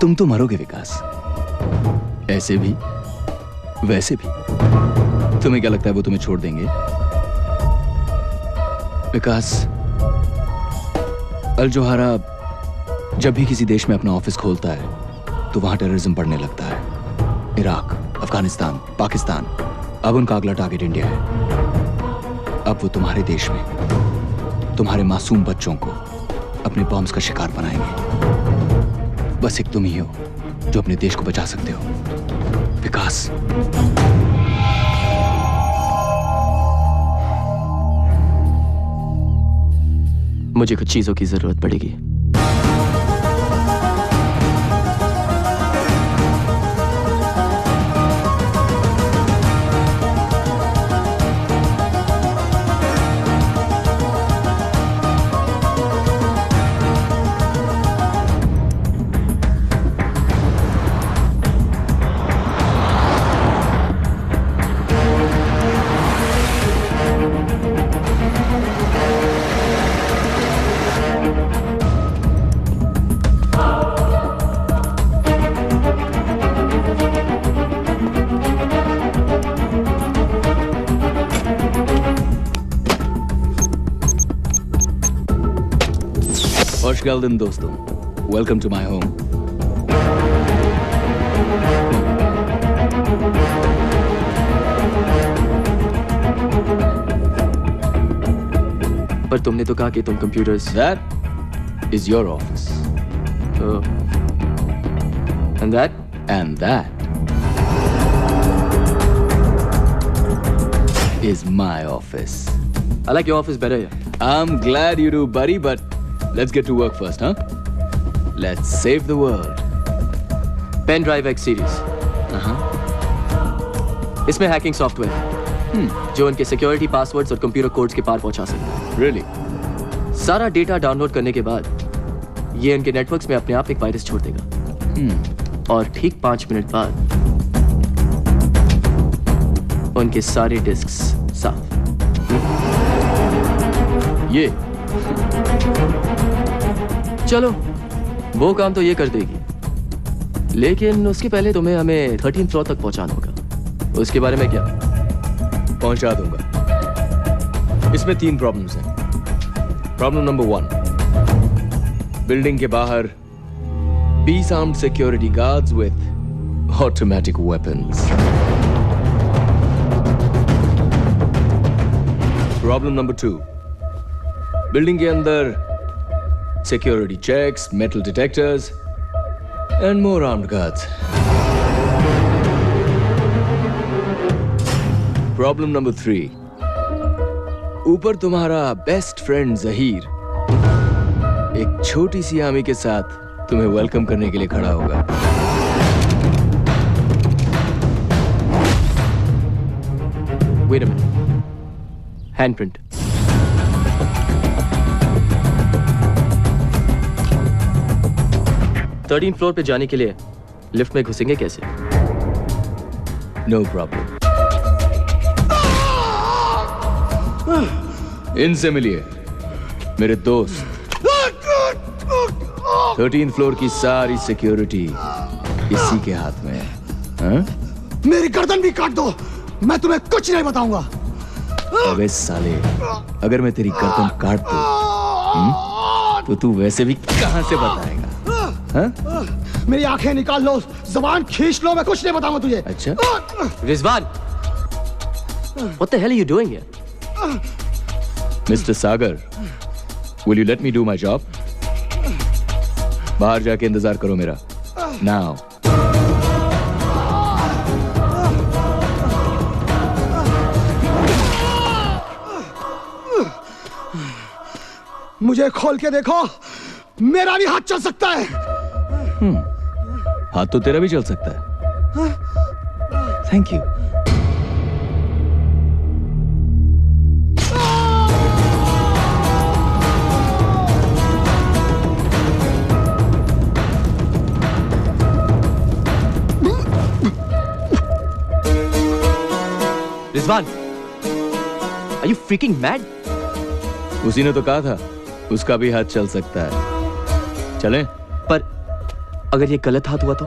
तुम तो मरोगे विकास, ऐसे भी वैसे भी। तुम्हें क्या लगता है वो तुम्हें छोड़ देंगे? विकास, अल-जौहरा जब भी किसी देश में अपना ऑफिस खोलता है तो वहां टेररिज्म बढ़ने लगता है। इराक, अफगानिस्तान, पाकिस्तान, अब उनका अगला टारगेट इंडिया है। अब वो तुम्हारे देश में तुम्हारे मासूम बच्चों को अपने बॉम्ब्स का शिकार बनाएंगे। बस एक तुम ही हो जो अपने देश को बचा सकते हो, विकास। मुझे कुछ चीजों की जरूरत पड़ेगी। Hoş geldin dostum. Welcome to my home. पर तुमने तो कहा कि तुम computers. That is your office. Oh. And that? And that is my office. I like your office better. I'm glad you do, buddy, but let's get to work first, huh? Let's save the world. Pen Drive X series. इसमें hacking software है जो उनके security passwords और computer codes के पार पहुंचा सकता है। Really? सारा डेटा डाउनलोड करने के बाद ये उनके नेटवर्क्स में अपने आप एक वायरस छोड़ देगा और ठीक 5 मिनट बाद उनके सारे डिस्क्स साफ। ये चलो वो काम तो ये कर देगी, लेकिन उसके पहले तुम्हें हमें 13th फ्लोर तक पहुंचाना होगा। उसके बारे में क्या? पहुंचा दूंगा। इसमें 3 प्रॉब्लम्स हैं। प्रॉब्लम नंबर 1, बिल्डिंग के बाहर 20 armed security guards with automatic weapons. Problem number 2, building के अंदर security checks, metal detectors and more armed guards. Problem number 3, ऊपर तुम्हारा बेस्ट फ्रेंड जहीर एक छोटी सी आर्मी के साथ तुम्हें वेलकम करने के लिए खड़ा होगा। Wait a minute. Handprint. Thirteen floor पे जाने के लिए लिफ्ट में घुसेंगे कैसे? No problem. इनसे मिलिए, मेरे दोस्त। 13th फ्लोर की सारी सिक्योरिटी इसी के हाथ में है। हाँ? मेरी गर्दन भी काट दो, मैं तुम्हें कुछ नहीं बताऊंगा। अबे साले, अगर मैं तेरी गर्दन काट दूं, तो तू वैसे भी कहां से बताएगा? हाँ? मेरी आंखें निकाल लो, जबान खींच लो, मैं कुछ नहीं बताऊंगा तुझे। अच्छा? Rizwan, what the hell are you doing here? Mr. Sagar, will you let me do my job? बाहर जाके इंतजार करो मेरा। Now. मुझे खोल के देखो, मेरा भी हाथ चल सकता है। हाथ तो तेरा भी चल सकता है। Thank you. Rizwan, are you freaking mad? उसी ने तो कहा था उसका भी हाथ चल सकता है। चलें? पर अगर ये गलत हाथ हुआ तो?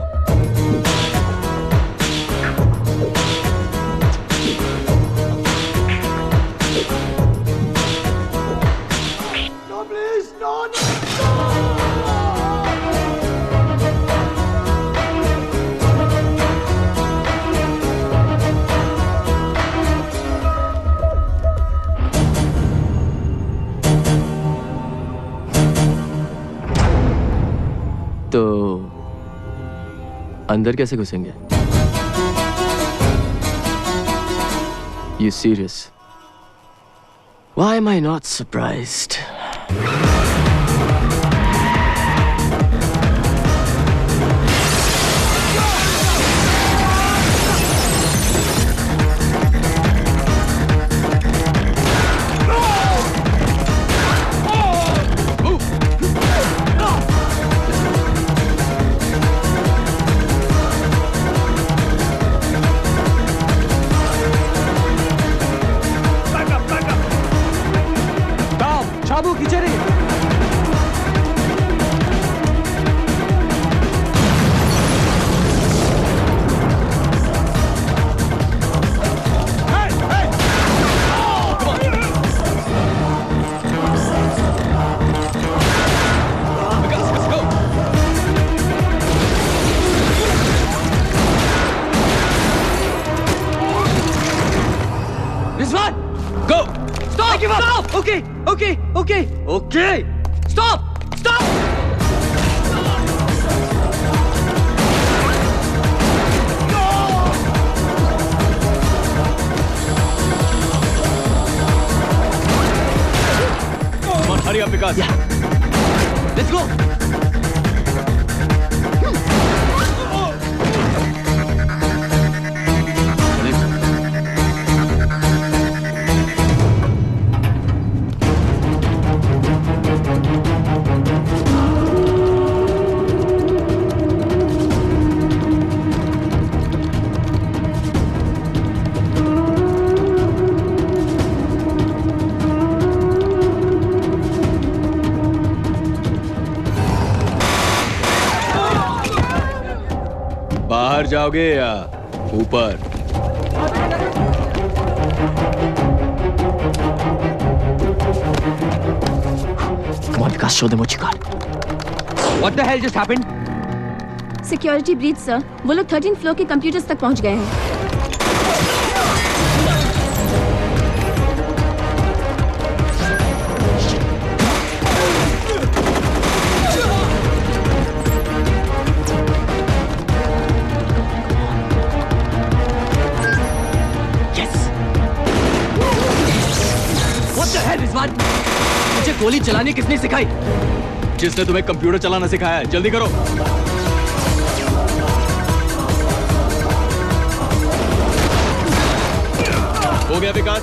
No, please, no, no. तो अंदर कैसे घुसेंगे? You serious? Why am I not surprised? चाबू खींचे नहीं। Okay okay okay okay stop stop hurry up Vikas let's go बाहर जाओगे या ऊपर? Come on, Vikas, show them what you got. What the hell just happened? Security breach sir, वो लोग 13th floor के कंप्यूटर्स तक पहुंच गए हैं। मुझे गोली चलानी किसने सिखाई? जिसने तुम्हें कंप्यूटर चलाना सिखाया है। जल्दी करो। हो गया विकास?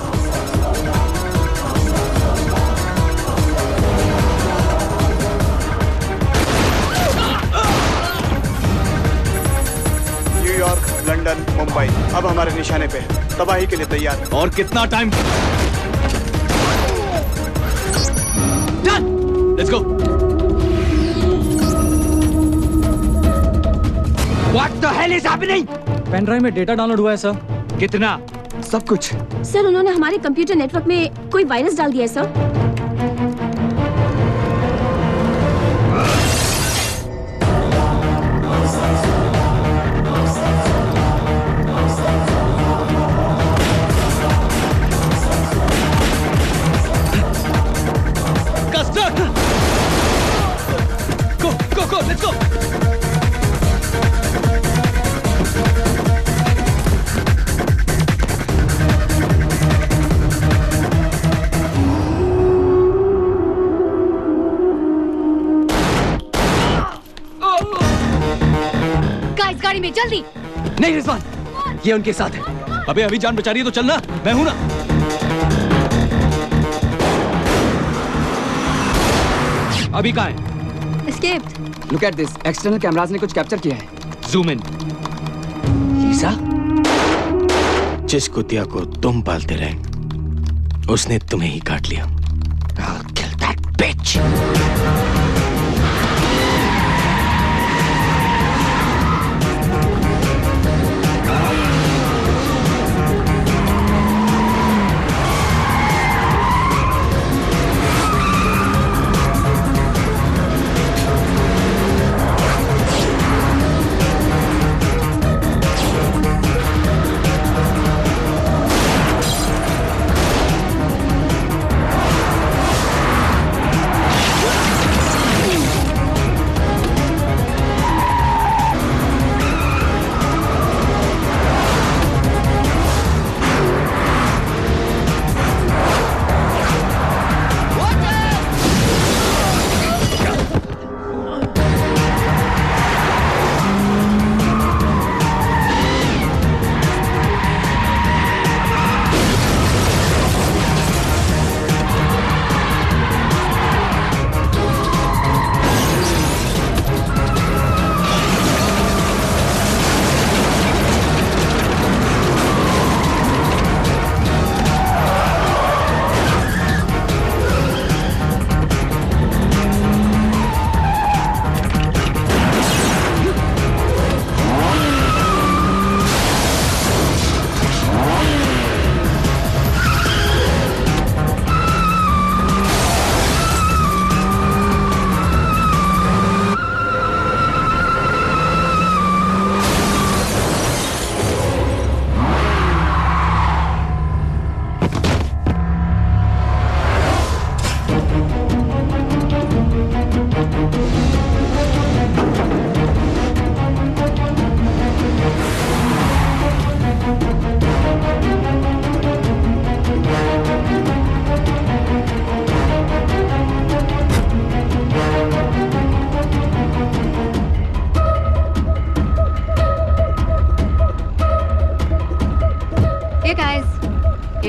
न्यूयॉर्क, लंदन, मुंबई अब हमारे निशाने पे है। तबाही के लिए तैयार। और कितना time? Let's go. What the hell is happening? Pen drive में डेटा डाउनलोड हुआ है सर। कितना? सब कुछ। सर उन्होंने हमारे कंप्यूटर नेटवर्क में कोई वायरस डाल दिया है सर। Let's go. गाइस गाड़ी में जल्दी। नहीं रिजवान, ये उनके साथ है। अबे अभी जान बचा रही है तो चलना, मैं हूं ना। अभी कहाँ है? Escaped. Look at this. External cameras ने कुछ कैप्चर किया है। Zoom in. लीसा? जिस कुतिया को तुम पालते रहे, उसने तुम्हें ही काट लिया। I'll kill that bitch.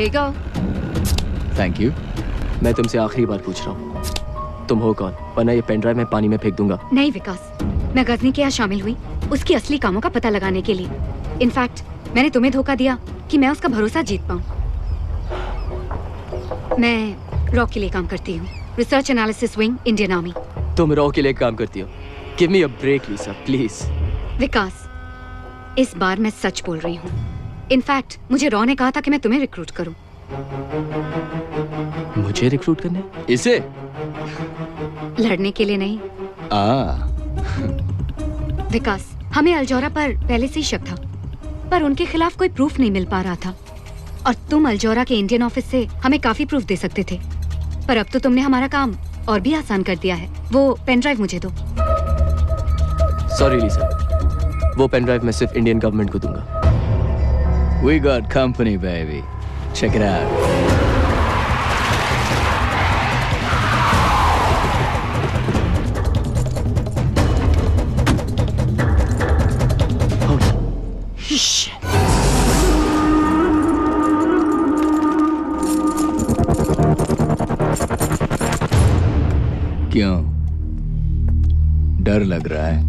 There you go. Thank you. मैं तुमसे आखिरी बार पूछ रहा हूँ, तुम हो कौन? वरना ये पेन ड्राइव मैं पानी में फेंक दूंगा। नहीं विकास, मैं गजनी के यहाँ शामिल हुई उसकी असली कामों का पता लगाने के लिए। इनफैक्ट मैंने तुम्हें धोखा दिया कि मैं उसका भरोसा जीत पाऊँ। मैं रॉ के लिए काम करती हूँ, research analysis wing, Indian army. तुम रॉ के लिए काम करती हो? Give me a break Lisa, please. Vikas, इस बार मैं सच बोल रही हूँ। इनफैक्ट मुझे रॉ ने कहा था कि मैं तुम्हें रिक्रूट करूँ। मुझे रिक्रूट करने? इसे? लड़ने के लिए नहीं। विकास, हमें अल्जोरा पर पहले से ही शक था, पर उनके खिलाफ कोई प्रूफ नहीं मिल पा रहा था। और तुम अल्जोरा के इंडियन ऑफिस से हमें काफी प्रूफ दे सकते थे, पर अब तो तुमने हमारा काम और भी आसान कर दिया है। वो पेन ड्राइव मुझे दो। सॉरी लीसा, वो पेन ड्राइव मैं सिर्फ इंडियन गवर्नमेंट को दूंगा। We got company, baby. Check it out. क्यों? डर लग रहा है?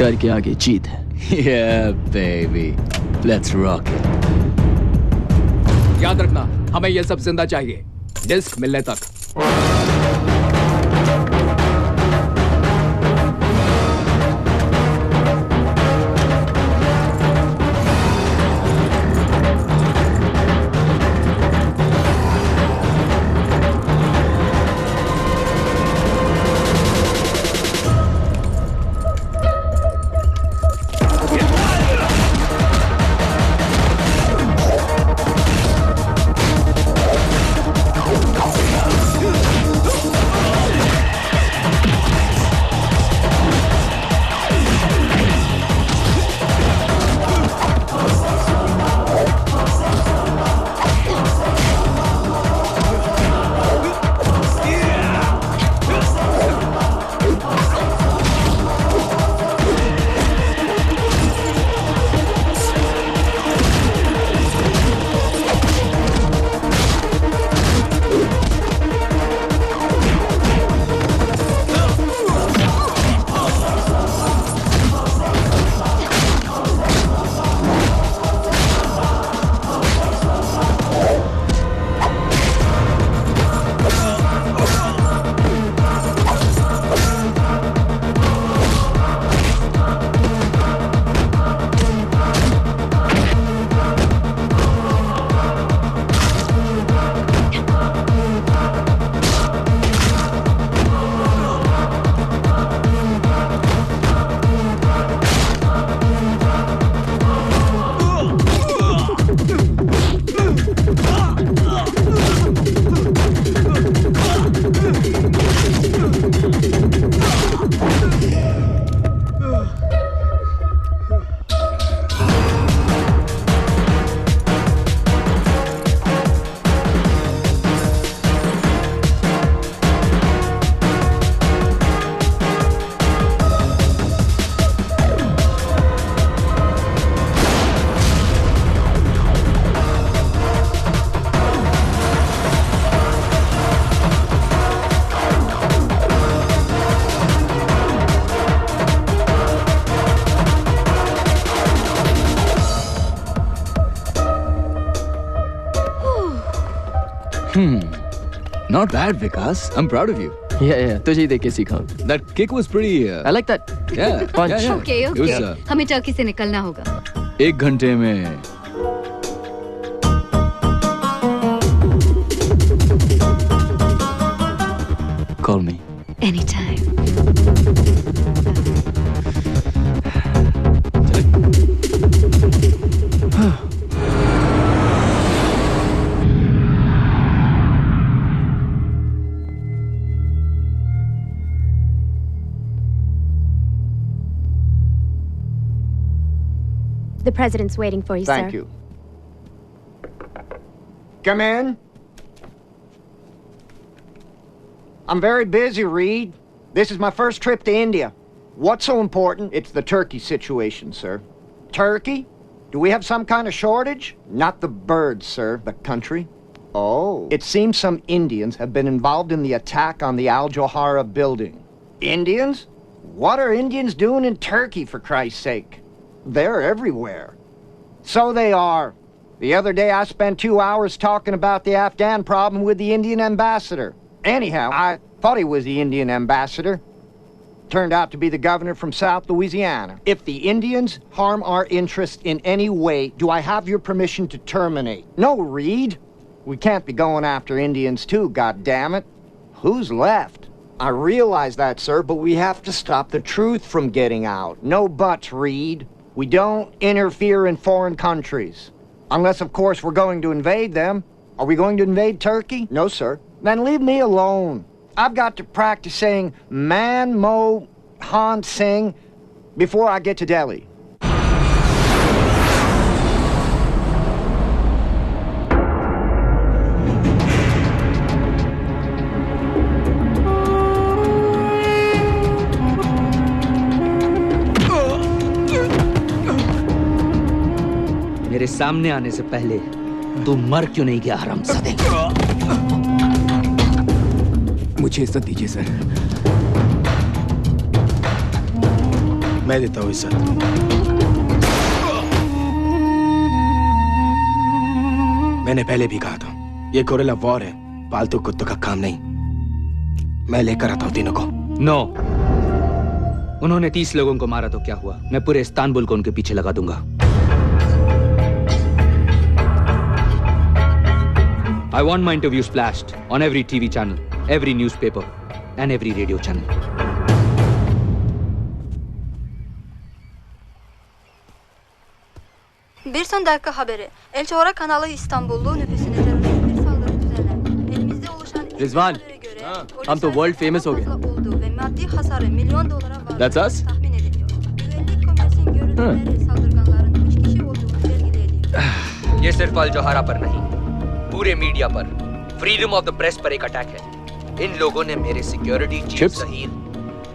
डर के आगे जीत है। Yeah, baby. Let's rock it. याद रखना, हमें ये सब जिंदा चाहिए, डिस्क मिलने तक। Not bad, Vikas. I'm proud of you. Yeah, तुझे ही देख के सीखा। That kick was pretty. I like that. Yeah. Punch. Yeah, yeah. Okay, It was, okay. हमें टर्की से निकलना होगा। 1 घंटे में। Call me. Anytime. The president's waiting for you, sir. Thank you. Come in. I'm very busy, Reed. This is my first trip to India. What's so important? It's the Turkey situation, sir. Turkey? Do we have some kind of shortage? Not the birds, sir, the country. Oh. It seems some Indians have been involved in the attack on the Al Johara building. Indians? What are Indians doing in Turkey, for Christ's sake? They're everywhere. So they are. The other day I spent 2 hours talking about the Afghan problem with the Indian ambassador. Anyhow, I thought he was the Indian ambassador. Turned out to be the governor from South Louisiana. If the Indians harm our interest in any way, do I have your permission to terminate? No, Reed. We can't be going after Indians too, goddammit. Who's left? I realize that, sir, but we have to stop the truth from getting out. No buts, Reed. We don't interfere in foreign countries. Unless, of course, we're going to invade them. Are we going to invade Turkey? No, sir. Then leave me alone. I've got to practice saying Man Mo Han Singh before I get to Delhi. मेरे सामने आने से पहले तू मर क्यों नहीं गया हरामजादे? मुझे इज्जत दीजिए सर। मैं देता हूँ इज्जत। मैंने पहले भी कहा था, ये गोरिल्ला वॉर है, पालतू कुत्तों का काम नहीं। मैं लेकर आता हूँ तीनों को। नो। उन्होंने 30 लोगों को मारा तो क्या हुआ? मैं पूरे इस्तांबुल को उनके पीछे लगा दूंगा। I want my interview splashed on every TV channel, every newspaper, and every radio channel. Bir son dakika haberi. El Johara kanalı İstanbullu nüfusunu terörist bir saldırı düzenlendi. Elimizde oluşan Rizwan, हम तो world famous हो गए। olduğu ve maddi hasarı milyon dolara var. That's us? Tahmin ediliyor. Güvenlik komisyon görüntüleri saldırganların 3 kişi olduğunu belgeliyor. ये सिर्फ अल जोहारा पर नहीं, पूरे media पर, फ्रीडम ऑफ द प्रेस पर एक अटैक है। इन लोगों ने मेरे सिक्योरिटी चीफ सहील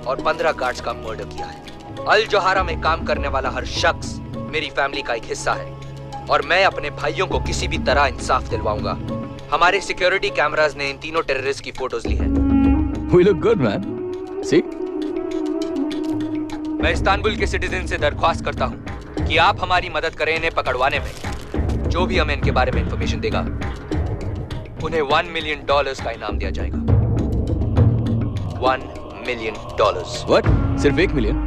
और 15 गार्ड्स का मर्डर किया है। अल जोहारा में काम करने वाला हर शख्स मेरी फैमिली का एक हिस्सा है और मैं अपने भाइयों को किसी भी तरह इंसाफ दिलवाऊंगा। हमारे सिक्योरिटी कैमरास ने इन तीनों टेररिस्ट की फोटोज ली हैं। We look good, man. See? मैं इस्तांबुल के सिटीजन से दरख्वास्त करता हूँ कि आप हमारी मदद करें इन्हें पकड़वाने में। जो भी हमें इनके बारे में इंफॉर्मेशन देगा, उन्हें $1 मिलियन का इनाम दिया जाएगा। $1 मिलियन। What? सिर्फ 1 मिलियन?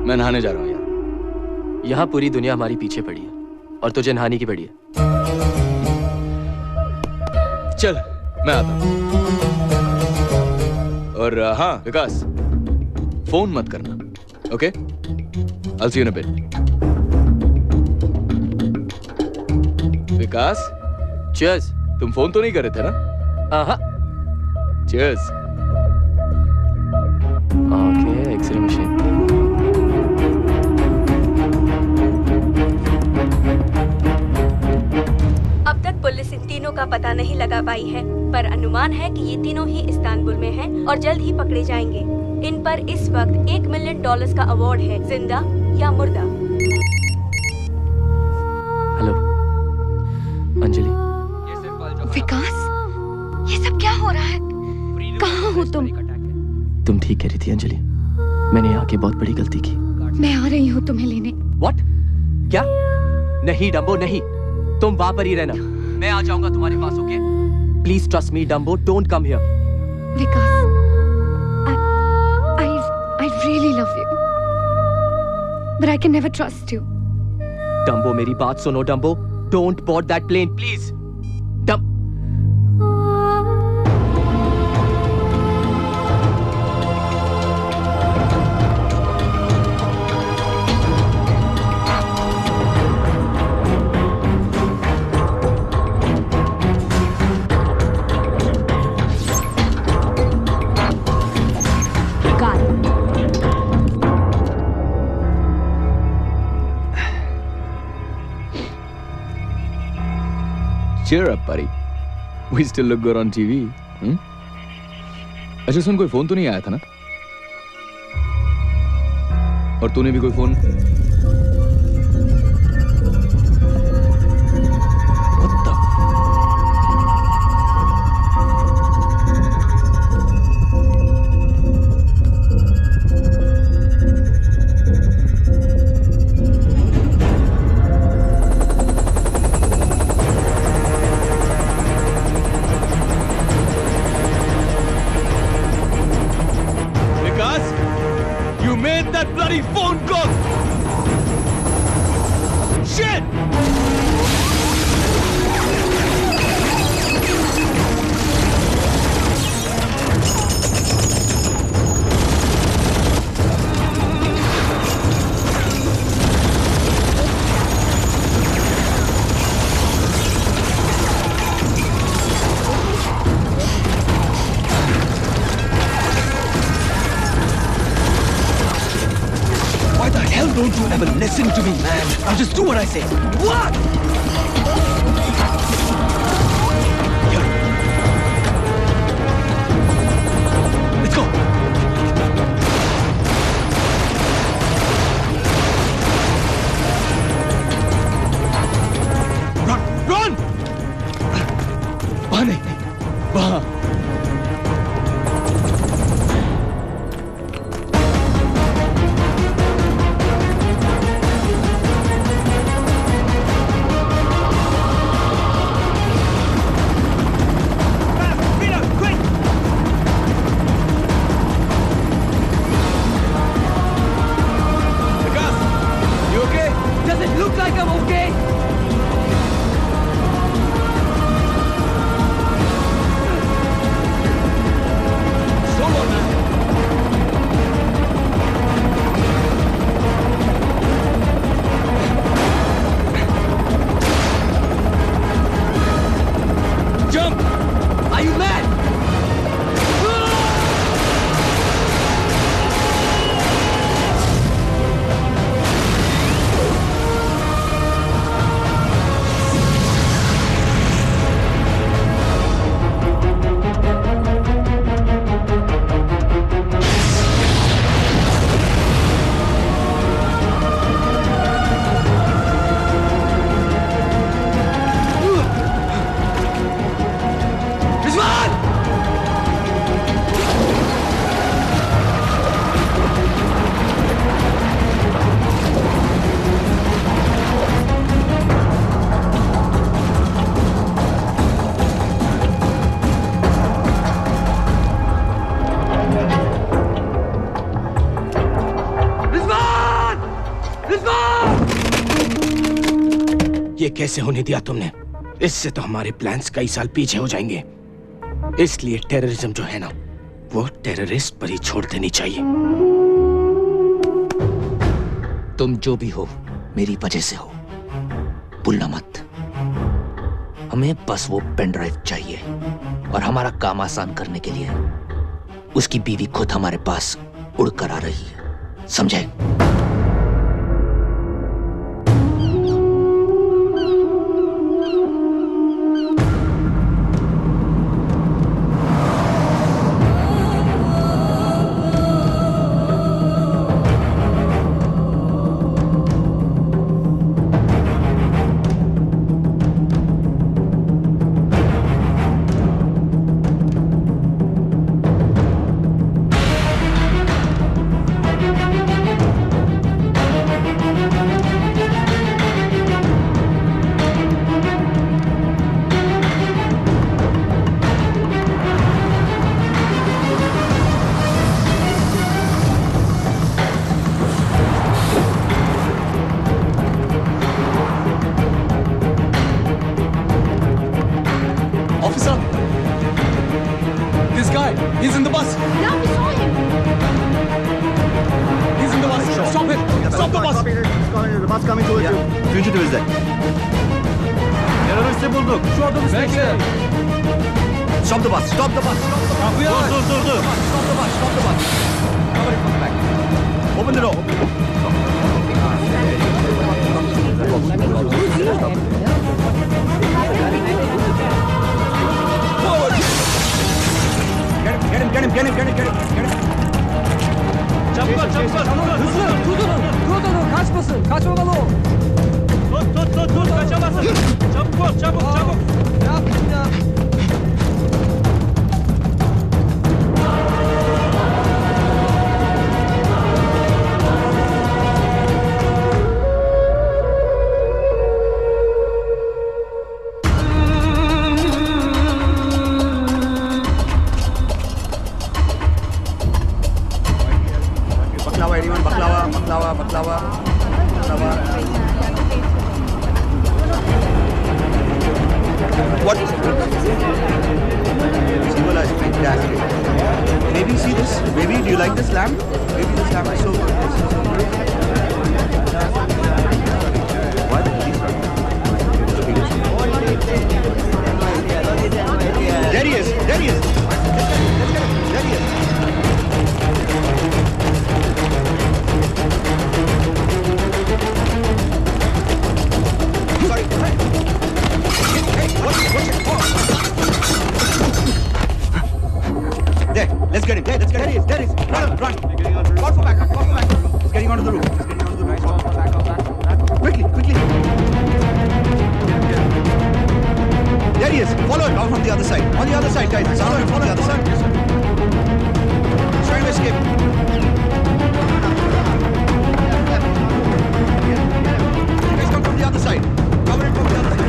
मैं नहाने जा रहा हूँ यार। यहाँ पूरी दुनिया हमारी पीछे पड़ी है और तुझे नहाने की पड़ी है। चल, मैं आता हूँ। और हाँ विकास, फोन मत करना, okay? I'll see you in a bit. Vikas, cheers. तुम फोन तो नहीं कर रहे थे ना? हाँ। cheers. Okay, x-ray machine. अब तक पुलिस इन तीनों का पता नहीं लगा पाई है, पर अनुमान है कि ये तीनों ही इस्तांबुल में हैं और जल्द ही पकड़े जाएंगे। इन पर इस वक्त $1 मिलियन का अवार्ड है, जिंदा या मुर्दा। हेलो, अंजलि। विकास, ये सब क्या हो रहा है? कहाँ हो तुम? तुम ठीक कह रही थी अंजलि, मैंने आके बहुत बड़ी गलती की। मैं आ रही हूँ तुम्हें लेने। What? क्या? नहीं डम्बो, नहीं। तुम वहां पर ही रहना, मैं आ जाऊंगा तुम्हारे पास, okay? Please trust me Dumbo, don't come here. Vikas, I really love you, but I can never trust you. Dumbo, मेरी बात सुनो Dumbo, don't board that plane, please. Cheer up, buddy. We still look good on TV. अच्छा सुन, कोई phone तो नहीं आया था ना? और तूने भी कोई phone? that bloody phone call! Shit! Why the hell don't you ever listen to me, man? Now just do what I say. What? Let's go. Run! Run! वहाँ नहीं, वहाँ. Does it look like I'm okay? Solo now. Jump! Are you mad? ये कैसे होने दिया तुमने? इससे तो हमारे प्लान्स कई साल पीछे हो जाएंगे. इसलिए टेररिज्म जो है ना, वो टेररिस्ट पर ही छोड़ देनी चाहिए. तुम जो भी हो मेरी वजह से हो, भूलना मत. हमें बस वो पेन ड्राइव चाहिए और हमारा काम आसान करने के लिए उसकी बीवी खुद हमारे पास उड़कर आ रही है. समझे? He's in the bus. Yeah, we saw him. He's in the bus. Stop him. Stop the bus. The bus coming towards you. Fugitive is there. Teröristi bulduk. Şu adamı bekle. Stop the bus. Stop the bus. Kapıyı aç. Dur. Stop the bus. Stop the bus. Somebody come back. Open the door. Get him. Çabuk. Hızlı. Durun. Kaçmasın. Kaçmamalı o. Tut. Kaçamazsın. Çabuk. Ne yapayım ya? Baklava, anyone? Baklava. baklava, baklava, baklava. What? Simula is fantastic. Baby, see this? Baby, do you like this lamb? Baby, this lamb is so good. What? There he is. There he is. There he is. Sorry. Hey, watch it. There, let's get him. There he is. Run. Call for backup. He's getting onto the roof. Quickly. There he is. Follow him down from the other side. On the other side, guys. Follow him from the other side. He's trying to escape. You guys come from the other side. Cover him from the other side.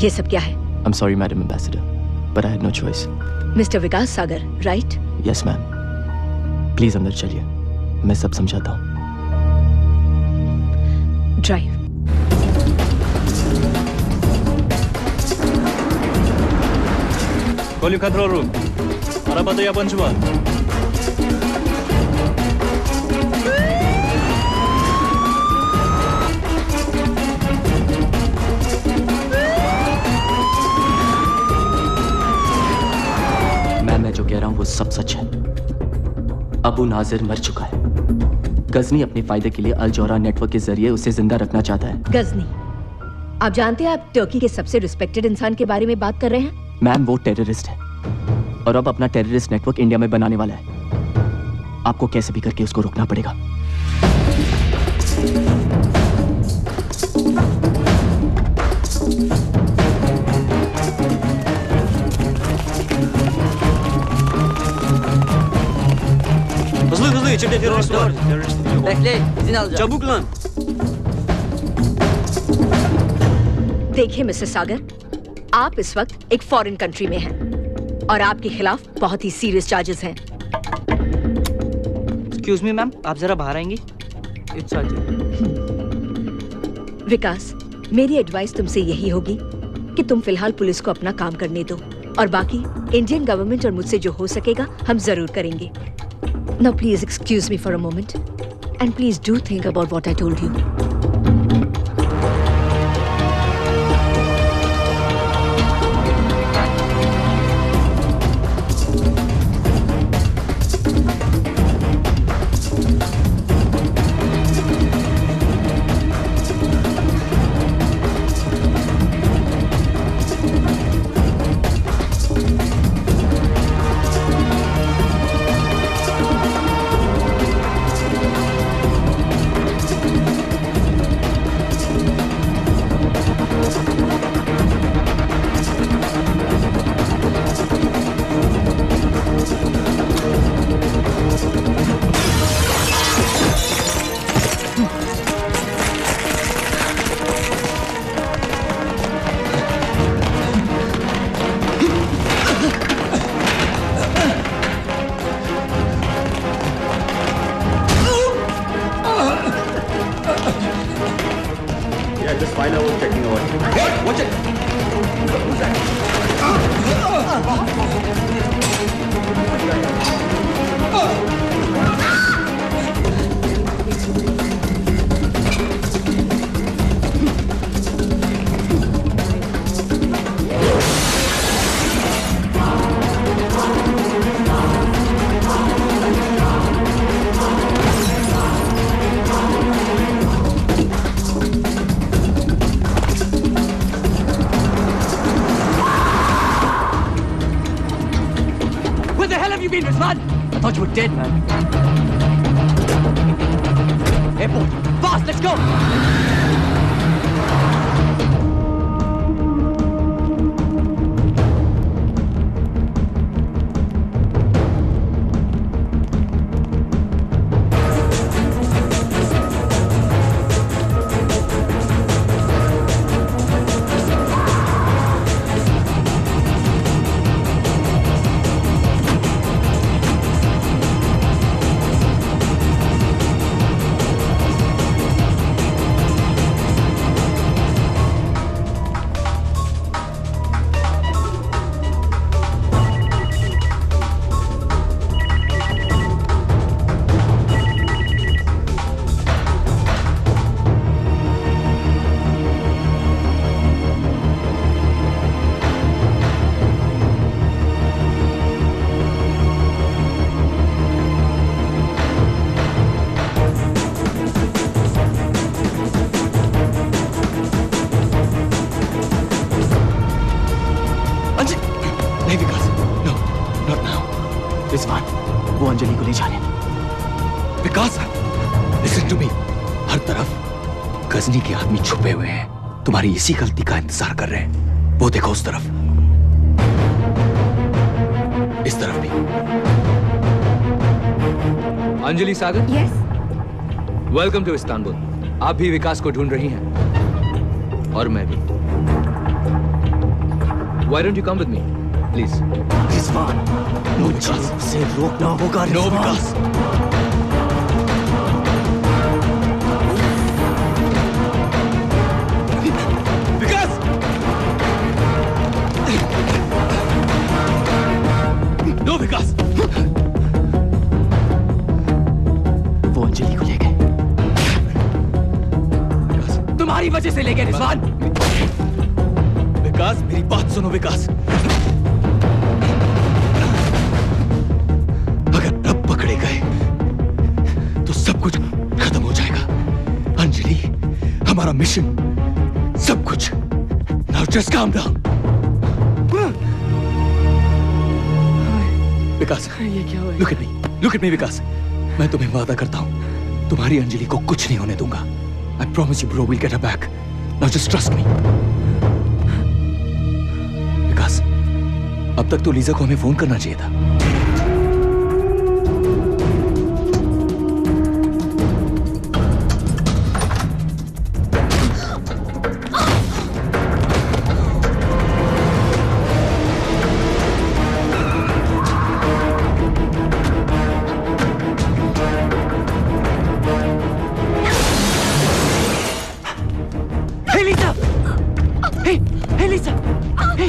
ये सब क्या है? I'm sorry, Madam Ambassador, but I had no choice. Mister Vikas Sagar, right? Yes, ma'am. Please अंदर चलिए, मैं सब समझाता हूँ. Drive. Call you control room. Arabada ya Panchwal. मैं जो कह रहा हूं वो सब सच है. अबू नाजिर मर चुका है. गजनी अपने फायदे के लिए अल जौहरा नेटवर्क के जरिए उसे जिंदा रखना चाहता है. गजनी, आप जानते हैं आप टर्की के सबसे रिस्पेक्टेड इंसान के बारे में बात कर रहे हैं? मैम, वो टेररिस्ट है और अब अपना टेररिस्ट नेटवर्क इंडिया में बनाने वाला है. आपको कैसे भी करके उसको रोकना पड़ेगा. Hızlı içeride terörist var. Bekle, izin alacağım. Çabuk lan. देखिए मिस्टर सागर, आप इस वक्त एक फॉरेन कंट्री में हैं और आपके खिलाफ बहुत ही सीरियस चार्जेस हैं. एक्सक्यूज मी मैम, आप जरा बाहर आएंगी? इट्स विकास, मेरी एडवाइस तुमसे यही होगी कि तुम फिलहाल पुलिस को अपना काम करने दो और बाकी इंडियन गवर्नमेंट और मुझसे जो हो सकेगा हम जरूर करेंगे. Now please excuse me for a moment and please do think about what I told you. mean, Rizwan? I thought you were dead, man. Airport. Fast, let's go! Anjali को ले जाने। विकास, लिसन टू मी। हर तरफ गजनी के आदमी छुपे हुए हैं, तुम्हारी इसी गलती का इंतजार कर रहे हैं। वो देखो उस तरफ, इस तरफ भी। अंजलि सागर, यस, वेलकम टू इस्तांबुल। आप भी विकास को ढूंढ रही हैं और मैं भी। Why don't you come with me, please? Rizwan, मुझे उसे रोकना होगा। नो विकास। विकास! नो विकास। वो अंजलि को ले गए। तुम्हारी वजह से ले गए रिजवान। विकास, मेरी बात सुनो विकास। अगर अब पकड़े गए तो सब कुछ खत्म हो जाएगा। अंजलि, हमारा मिशन, सब कुछ। Now just calm down. विकास, ये क्या हुआ? Look at me विकास। मैं तुम्हें वादा करता हूँ, तुम्हारी अंजलि को कुछ नहीं होने दूंगा। I promise you bro, we'll get her back. Now just trust me. विकास, अब तक तो लीजा को हमें फोन करना चाहिए था।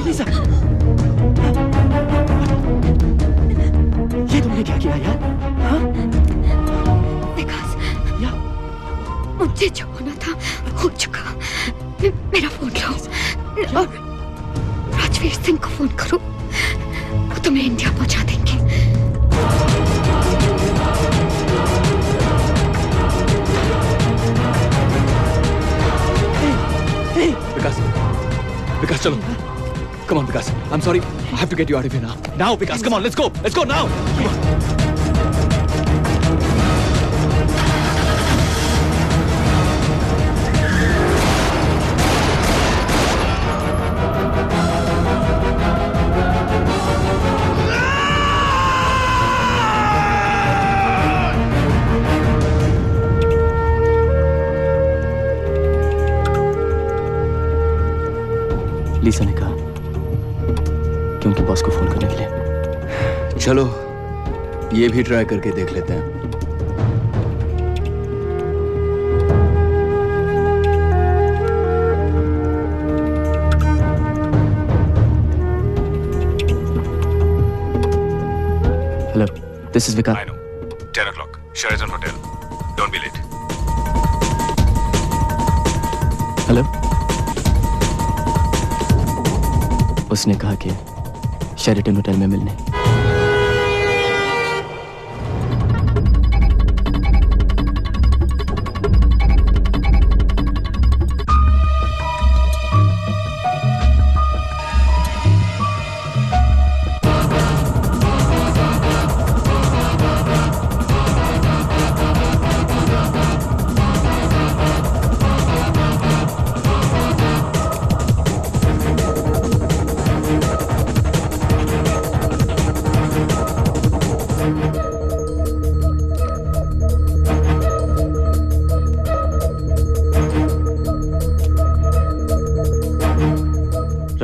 Lisa! ये तुमने क्या किया यार? हाँ? विकास, मुझे जो होना था हो चुका। मेरा फोन लो और राजवीर सिंह को फोन करो, वो तुम्हें इंडिया पहुंचा देंगे। विकास चलो। Come on, Vikas. I'm sorry. I have to get you out of here now. Now, Vikas, come on, let's go. Let's go now. Come on. लीसा ने कहा कि उनके बॉस को फोन करने के लिए। चलो ये भी ट्राई करके देख लेते हैं। Hello, this is Vikas. I know. 10 o'clock. Sheraton Hotel. Don't be late. Hello. उसने कहा कि शेरेटन होटल में मिलने।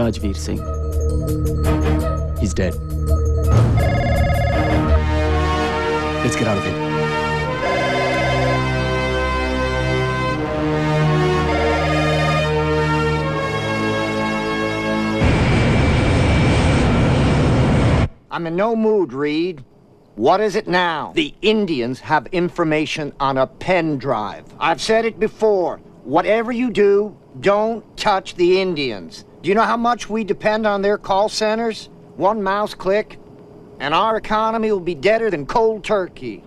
Rajveer Singh. He's dead. Let's get out of here. I'm in no mood, Reed. What is it now? The Indians have information on a pen drive. I've said it before. Whatever you do, don't touch the Indians. Do you know how much we depend on their call centers? One mouse click, and our economy will be deader than cold turkey.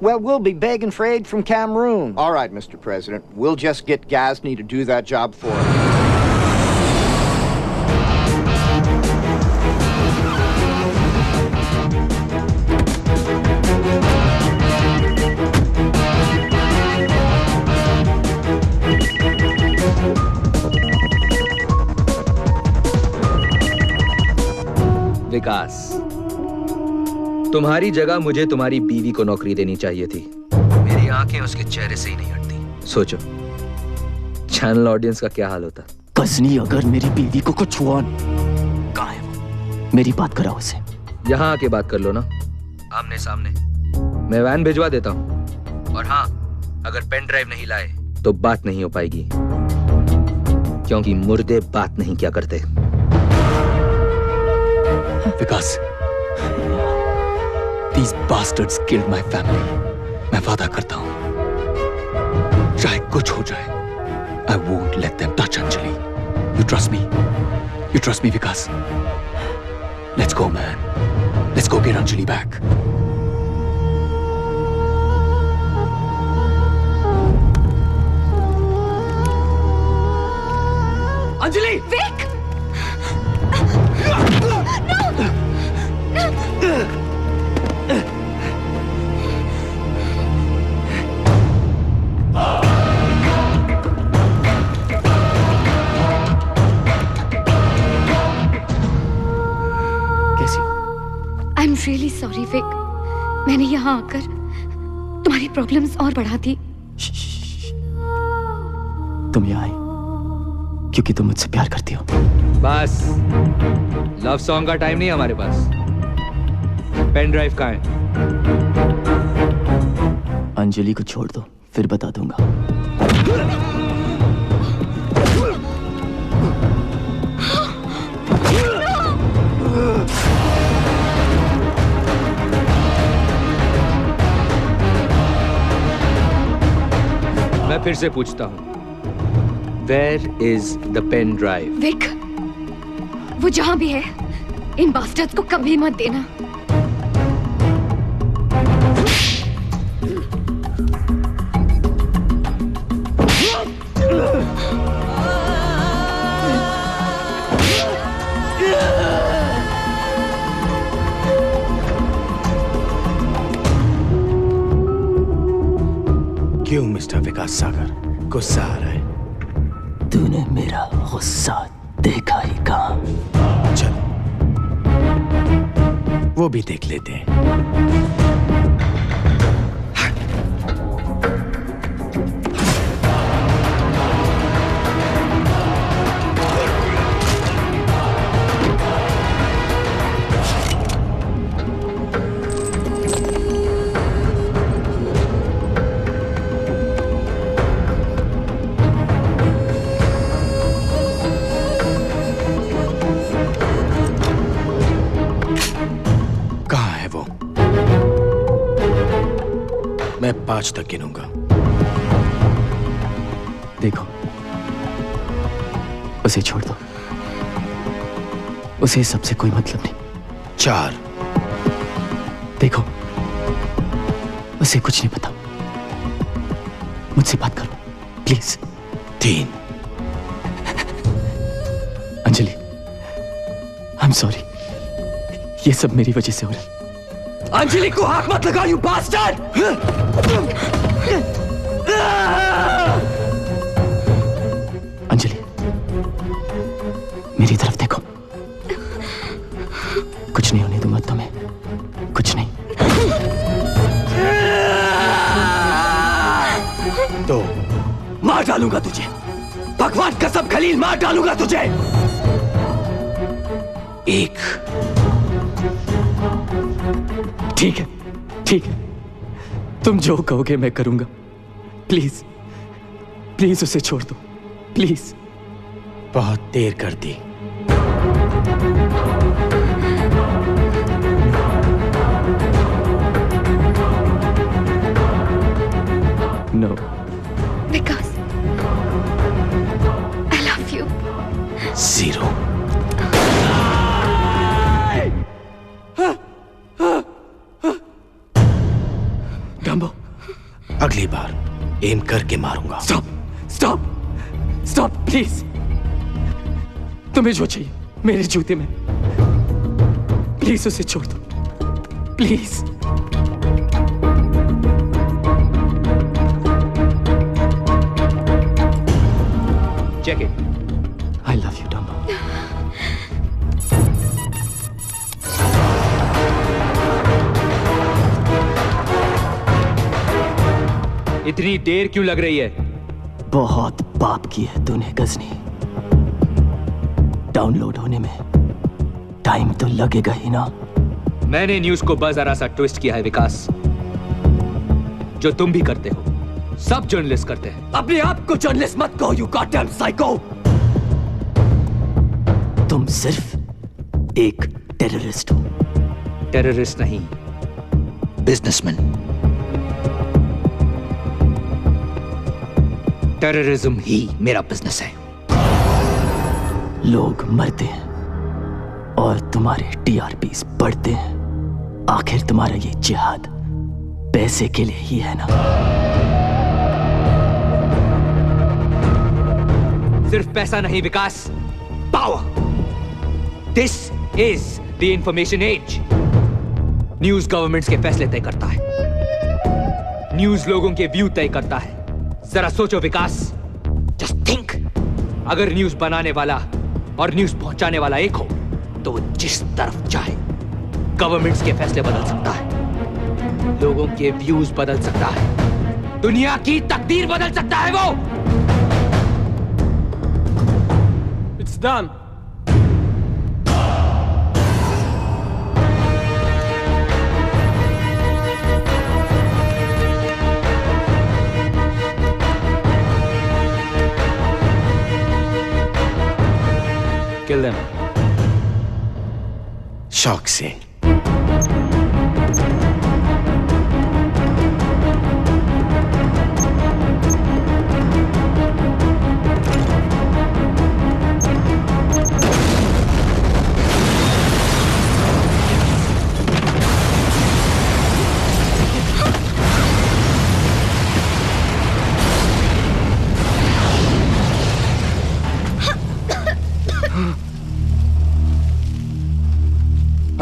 Well, we'll be begging for aid from Cameroon. All right, Mr. President. We'll just get Ghazni to do that job for us. विकास, तुम्हारी जगह मुझे तुम्हारी बीवी को नौकरी देनी चाहिए थी। मेरी आंखें उसके चेहरे से ही नहीं हटती। सोचो, चैनल ऑडियंस का क्या हाल होता। गजनी अगर मेरी बीवी को कुछ हुआ, कहाँ है वो? मेरी बात कराओ उसे। यहाँ आके बात कर लो ना, आमने सामने। मैं वैन भिजवा देता हूँ। और हाँ, अगर पेन ड्राइव नहीं लाए तो बात नहीं हो पाएगी, क्योंकि मुर्दे बात नहीं क्या करते। विकास, these bastards killed my family. मैं वादा करता हूँ, चाहे कुछ हो जाए, I won't let them touch Anjali. You trust me? You trust me, Vikas? Let's go, man. Let's go get Anjali back. Anjali! Vic! I'm really sorry, Vic. मैंने यहाँ आकर तुम्हारी प्रॉब्लम्स और बढ़ा दी। तुम यहाँ आई क्योंकि तुम मुझसे प्यार करती हो। बस, लव सॉन्ग का टाइम नहीं है हमारे पास। पेन ड्राइव कहाँ है? अंजलि को छोड़ दो, फिर बता दूंगा। मैं फिर से पूछता हूँ, Where is the pen drive? Vik, वो जहां भी है, इन बास्टर्ड्स को कभी मत देना। क्यों मिस्टर विकास सागर गुस्सा आ रहा है? तूने मेरा गुस्सा देखा ही कहाँ? चलो, वो भी देख लेते हैं। मैं 5 तक गिनूंगा। देखो, उसे छोड़ दो। उसे इस सबसे कोई मतलब नहीं। 4। देखो, उसे कुछ नहीं पता। मुझसे बात करो, please. 3। Anjali, I am sorry. ये सब मेरी वजह से हो रहा है। अंजलि को हाथ मत लगा, यू बास्टर्ड! अंजलि, मेरी तरफ देखो। कुछ नहीं होने दूंगा तुम्हें, कुछ नहीं। तो मार डालूंगा तुझे, भगवान कसम खलील, मार डालूंगा तुझे। एक। ठीक है, ठीक है, तुम जो कहोगे मैं करूंगा। प्लीज प्लीज उसे छोड़ दो, प्लीज। बहुत देर कर दी। No Vikas, I love you. Zero. Dumbo, अगली बार एम करके मारूंगा। Stop stop stop please. तुम्हें जो चाहिए मेरे जूते में, प्लीज उसे छोड़ दो, please. Check it. I love you Dumbo. इतनी देर क्यों लग रही है? बहुत पाप की है तूने गजनी। डाउनलोड होने में टाइम तो लगेगा ही ना। मैंने न्यूज को बस जरा सा ट्विस्ट किया है विकास, जो तुम भी करते हो, सब जर्नलिस्ट करते हैं। अपने आप को जर्नलिस्ट मत कहो, यू गॉडडैम साइको। तुम सिर्फ एक टेररिस्ट हो। टेररिस्ट नहीं, बिजनेसमैन। टेररिज्म ही मेरा बिजनेस है। लोग मरते हैं और तुम्हारे टीआरपीस बढ़ते हैं। आखिर तुम्हारा ये जिहाद पैसे के लिए ही है ना? सिर्फ पैसा नहीं Vikas, power. This is the information age. News governments के फैसले तय करता है, न्यूज लोगों के व्यू तय करता है। जरा सोचो विकास, जस्ट थिंक, अगर न्यूज बनाने वाला और न्यूज पहुंचाने वाला एक हो तो वो जिस तरफ चाहे गवर्नमेंट्स के फैसले बदल सकता है, लोगों के व्यूज बदल सकता है, दुनिया की तकदीर बदल सकता है वो। It's done. Kill them. शौक से।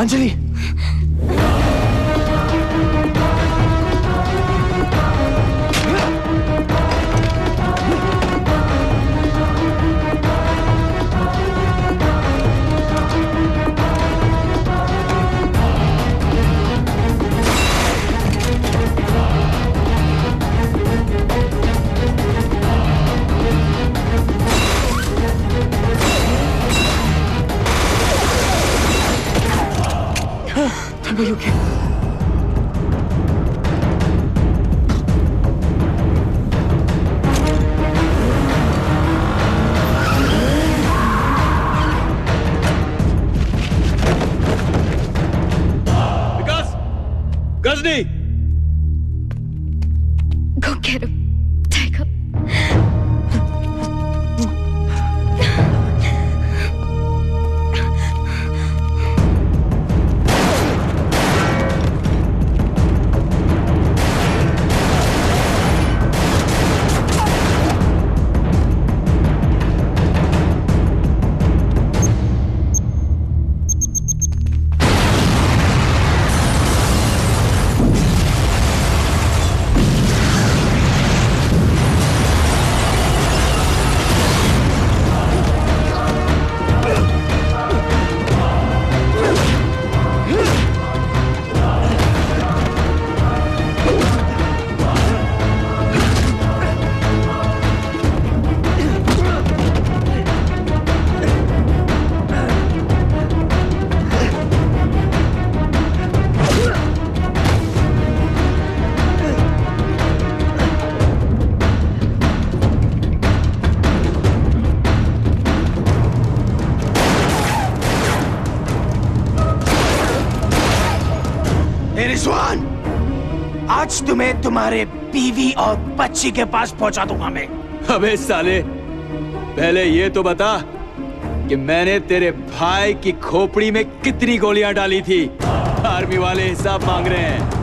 Anjali, Are you okay? Vikas, Ghazni, Go get him. Take him. Rizwan, आज तुम्हें तुम्हारे बीवी और बच्ची के पास पहुंचा दूंगा मैं। अबे साले, पहले ये तो बता कि मैंने तेरे भाई की खोपड़ी में कितनी गोलियां डाली थी। आर्मी वाले हिसाब मांग रहे हैं।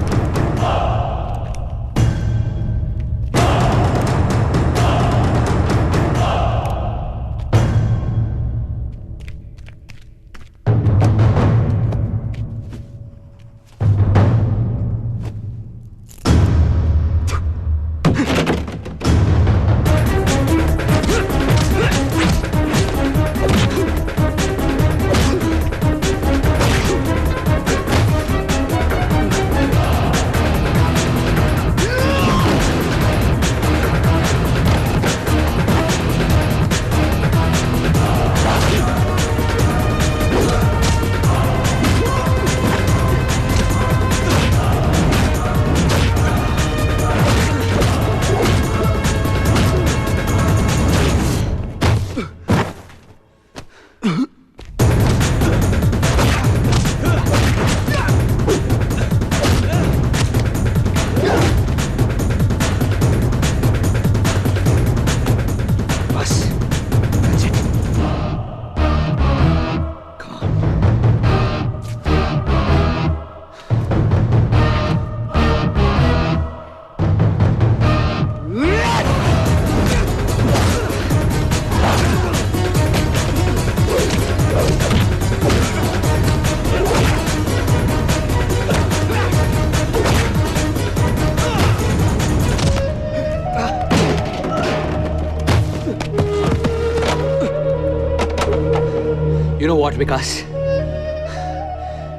You know what, Vikas?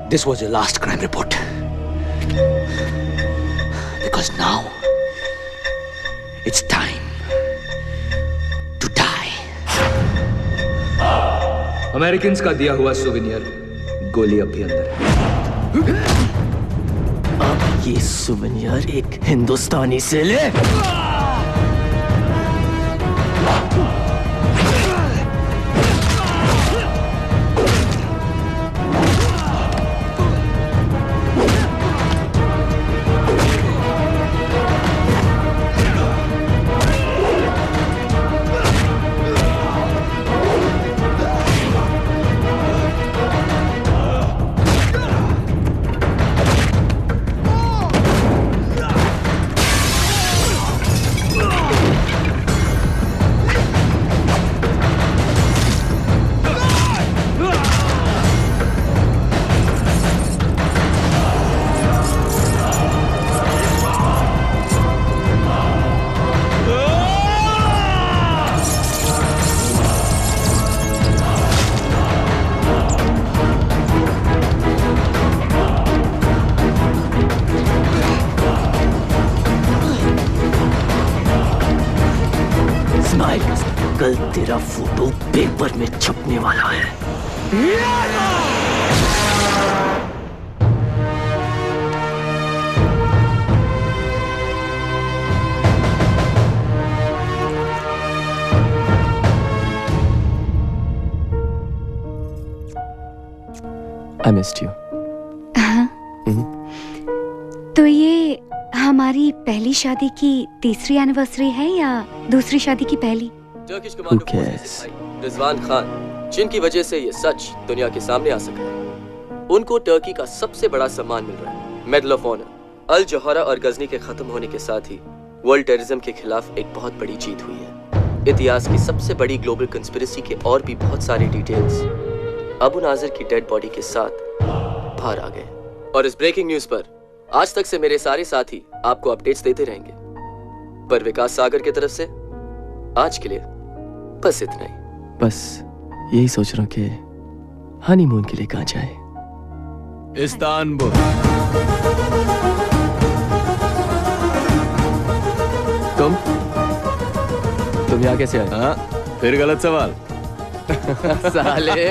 This was your last crime report. Because now it's time to die. Americans का दिया हुआ सुवेनियर गोली अब भी अंदर है। अब ये सुवेनियर एक हिंदुस्तानी से ले। कल तेरा फोटो पेपर में छपने वाला है। I missed you. तो ये हमारी पहली शादी की तीसरी एनिवर्सरी है या दूसरी शादी की पहली? Who cares? रिजवान खान, जिनकी वजह से ये सच दुनिया के सामने आ सका है, उनको टर्की का सबसे बड़ा सम्मान मिल रहा है, मेडल ऑफ ऑनर। अल जौहरा और गजनी के खत्म होने के साथ ही वर्ल्ड टेररिज्म के खिलाफ एक बहुत बड़ी जीत हुई है। इतिहास की सबसे बड़ी ग्लोबल कंस्पिरेसी के और भी बहुत सारे डिटेल्स अबू नाजिर की डेड बॉडी के साथ बाहर आ गए। और इस ब्रेकिंग न्यूज पर आज तक से मेरे सारे साथी आपको अपडेट्स देते रहेंगे, पर विकास सागर की तरफ से आज के लिए बस इतना ही। बस यही सोच रहा हूं कि हनीमून के लिए कहां जाए। इस्तांबुल। तुम यहाँ कैसे आए? हाँ, फिर गलत सवाल। साले।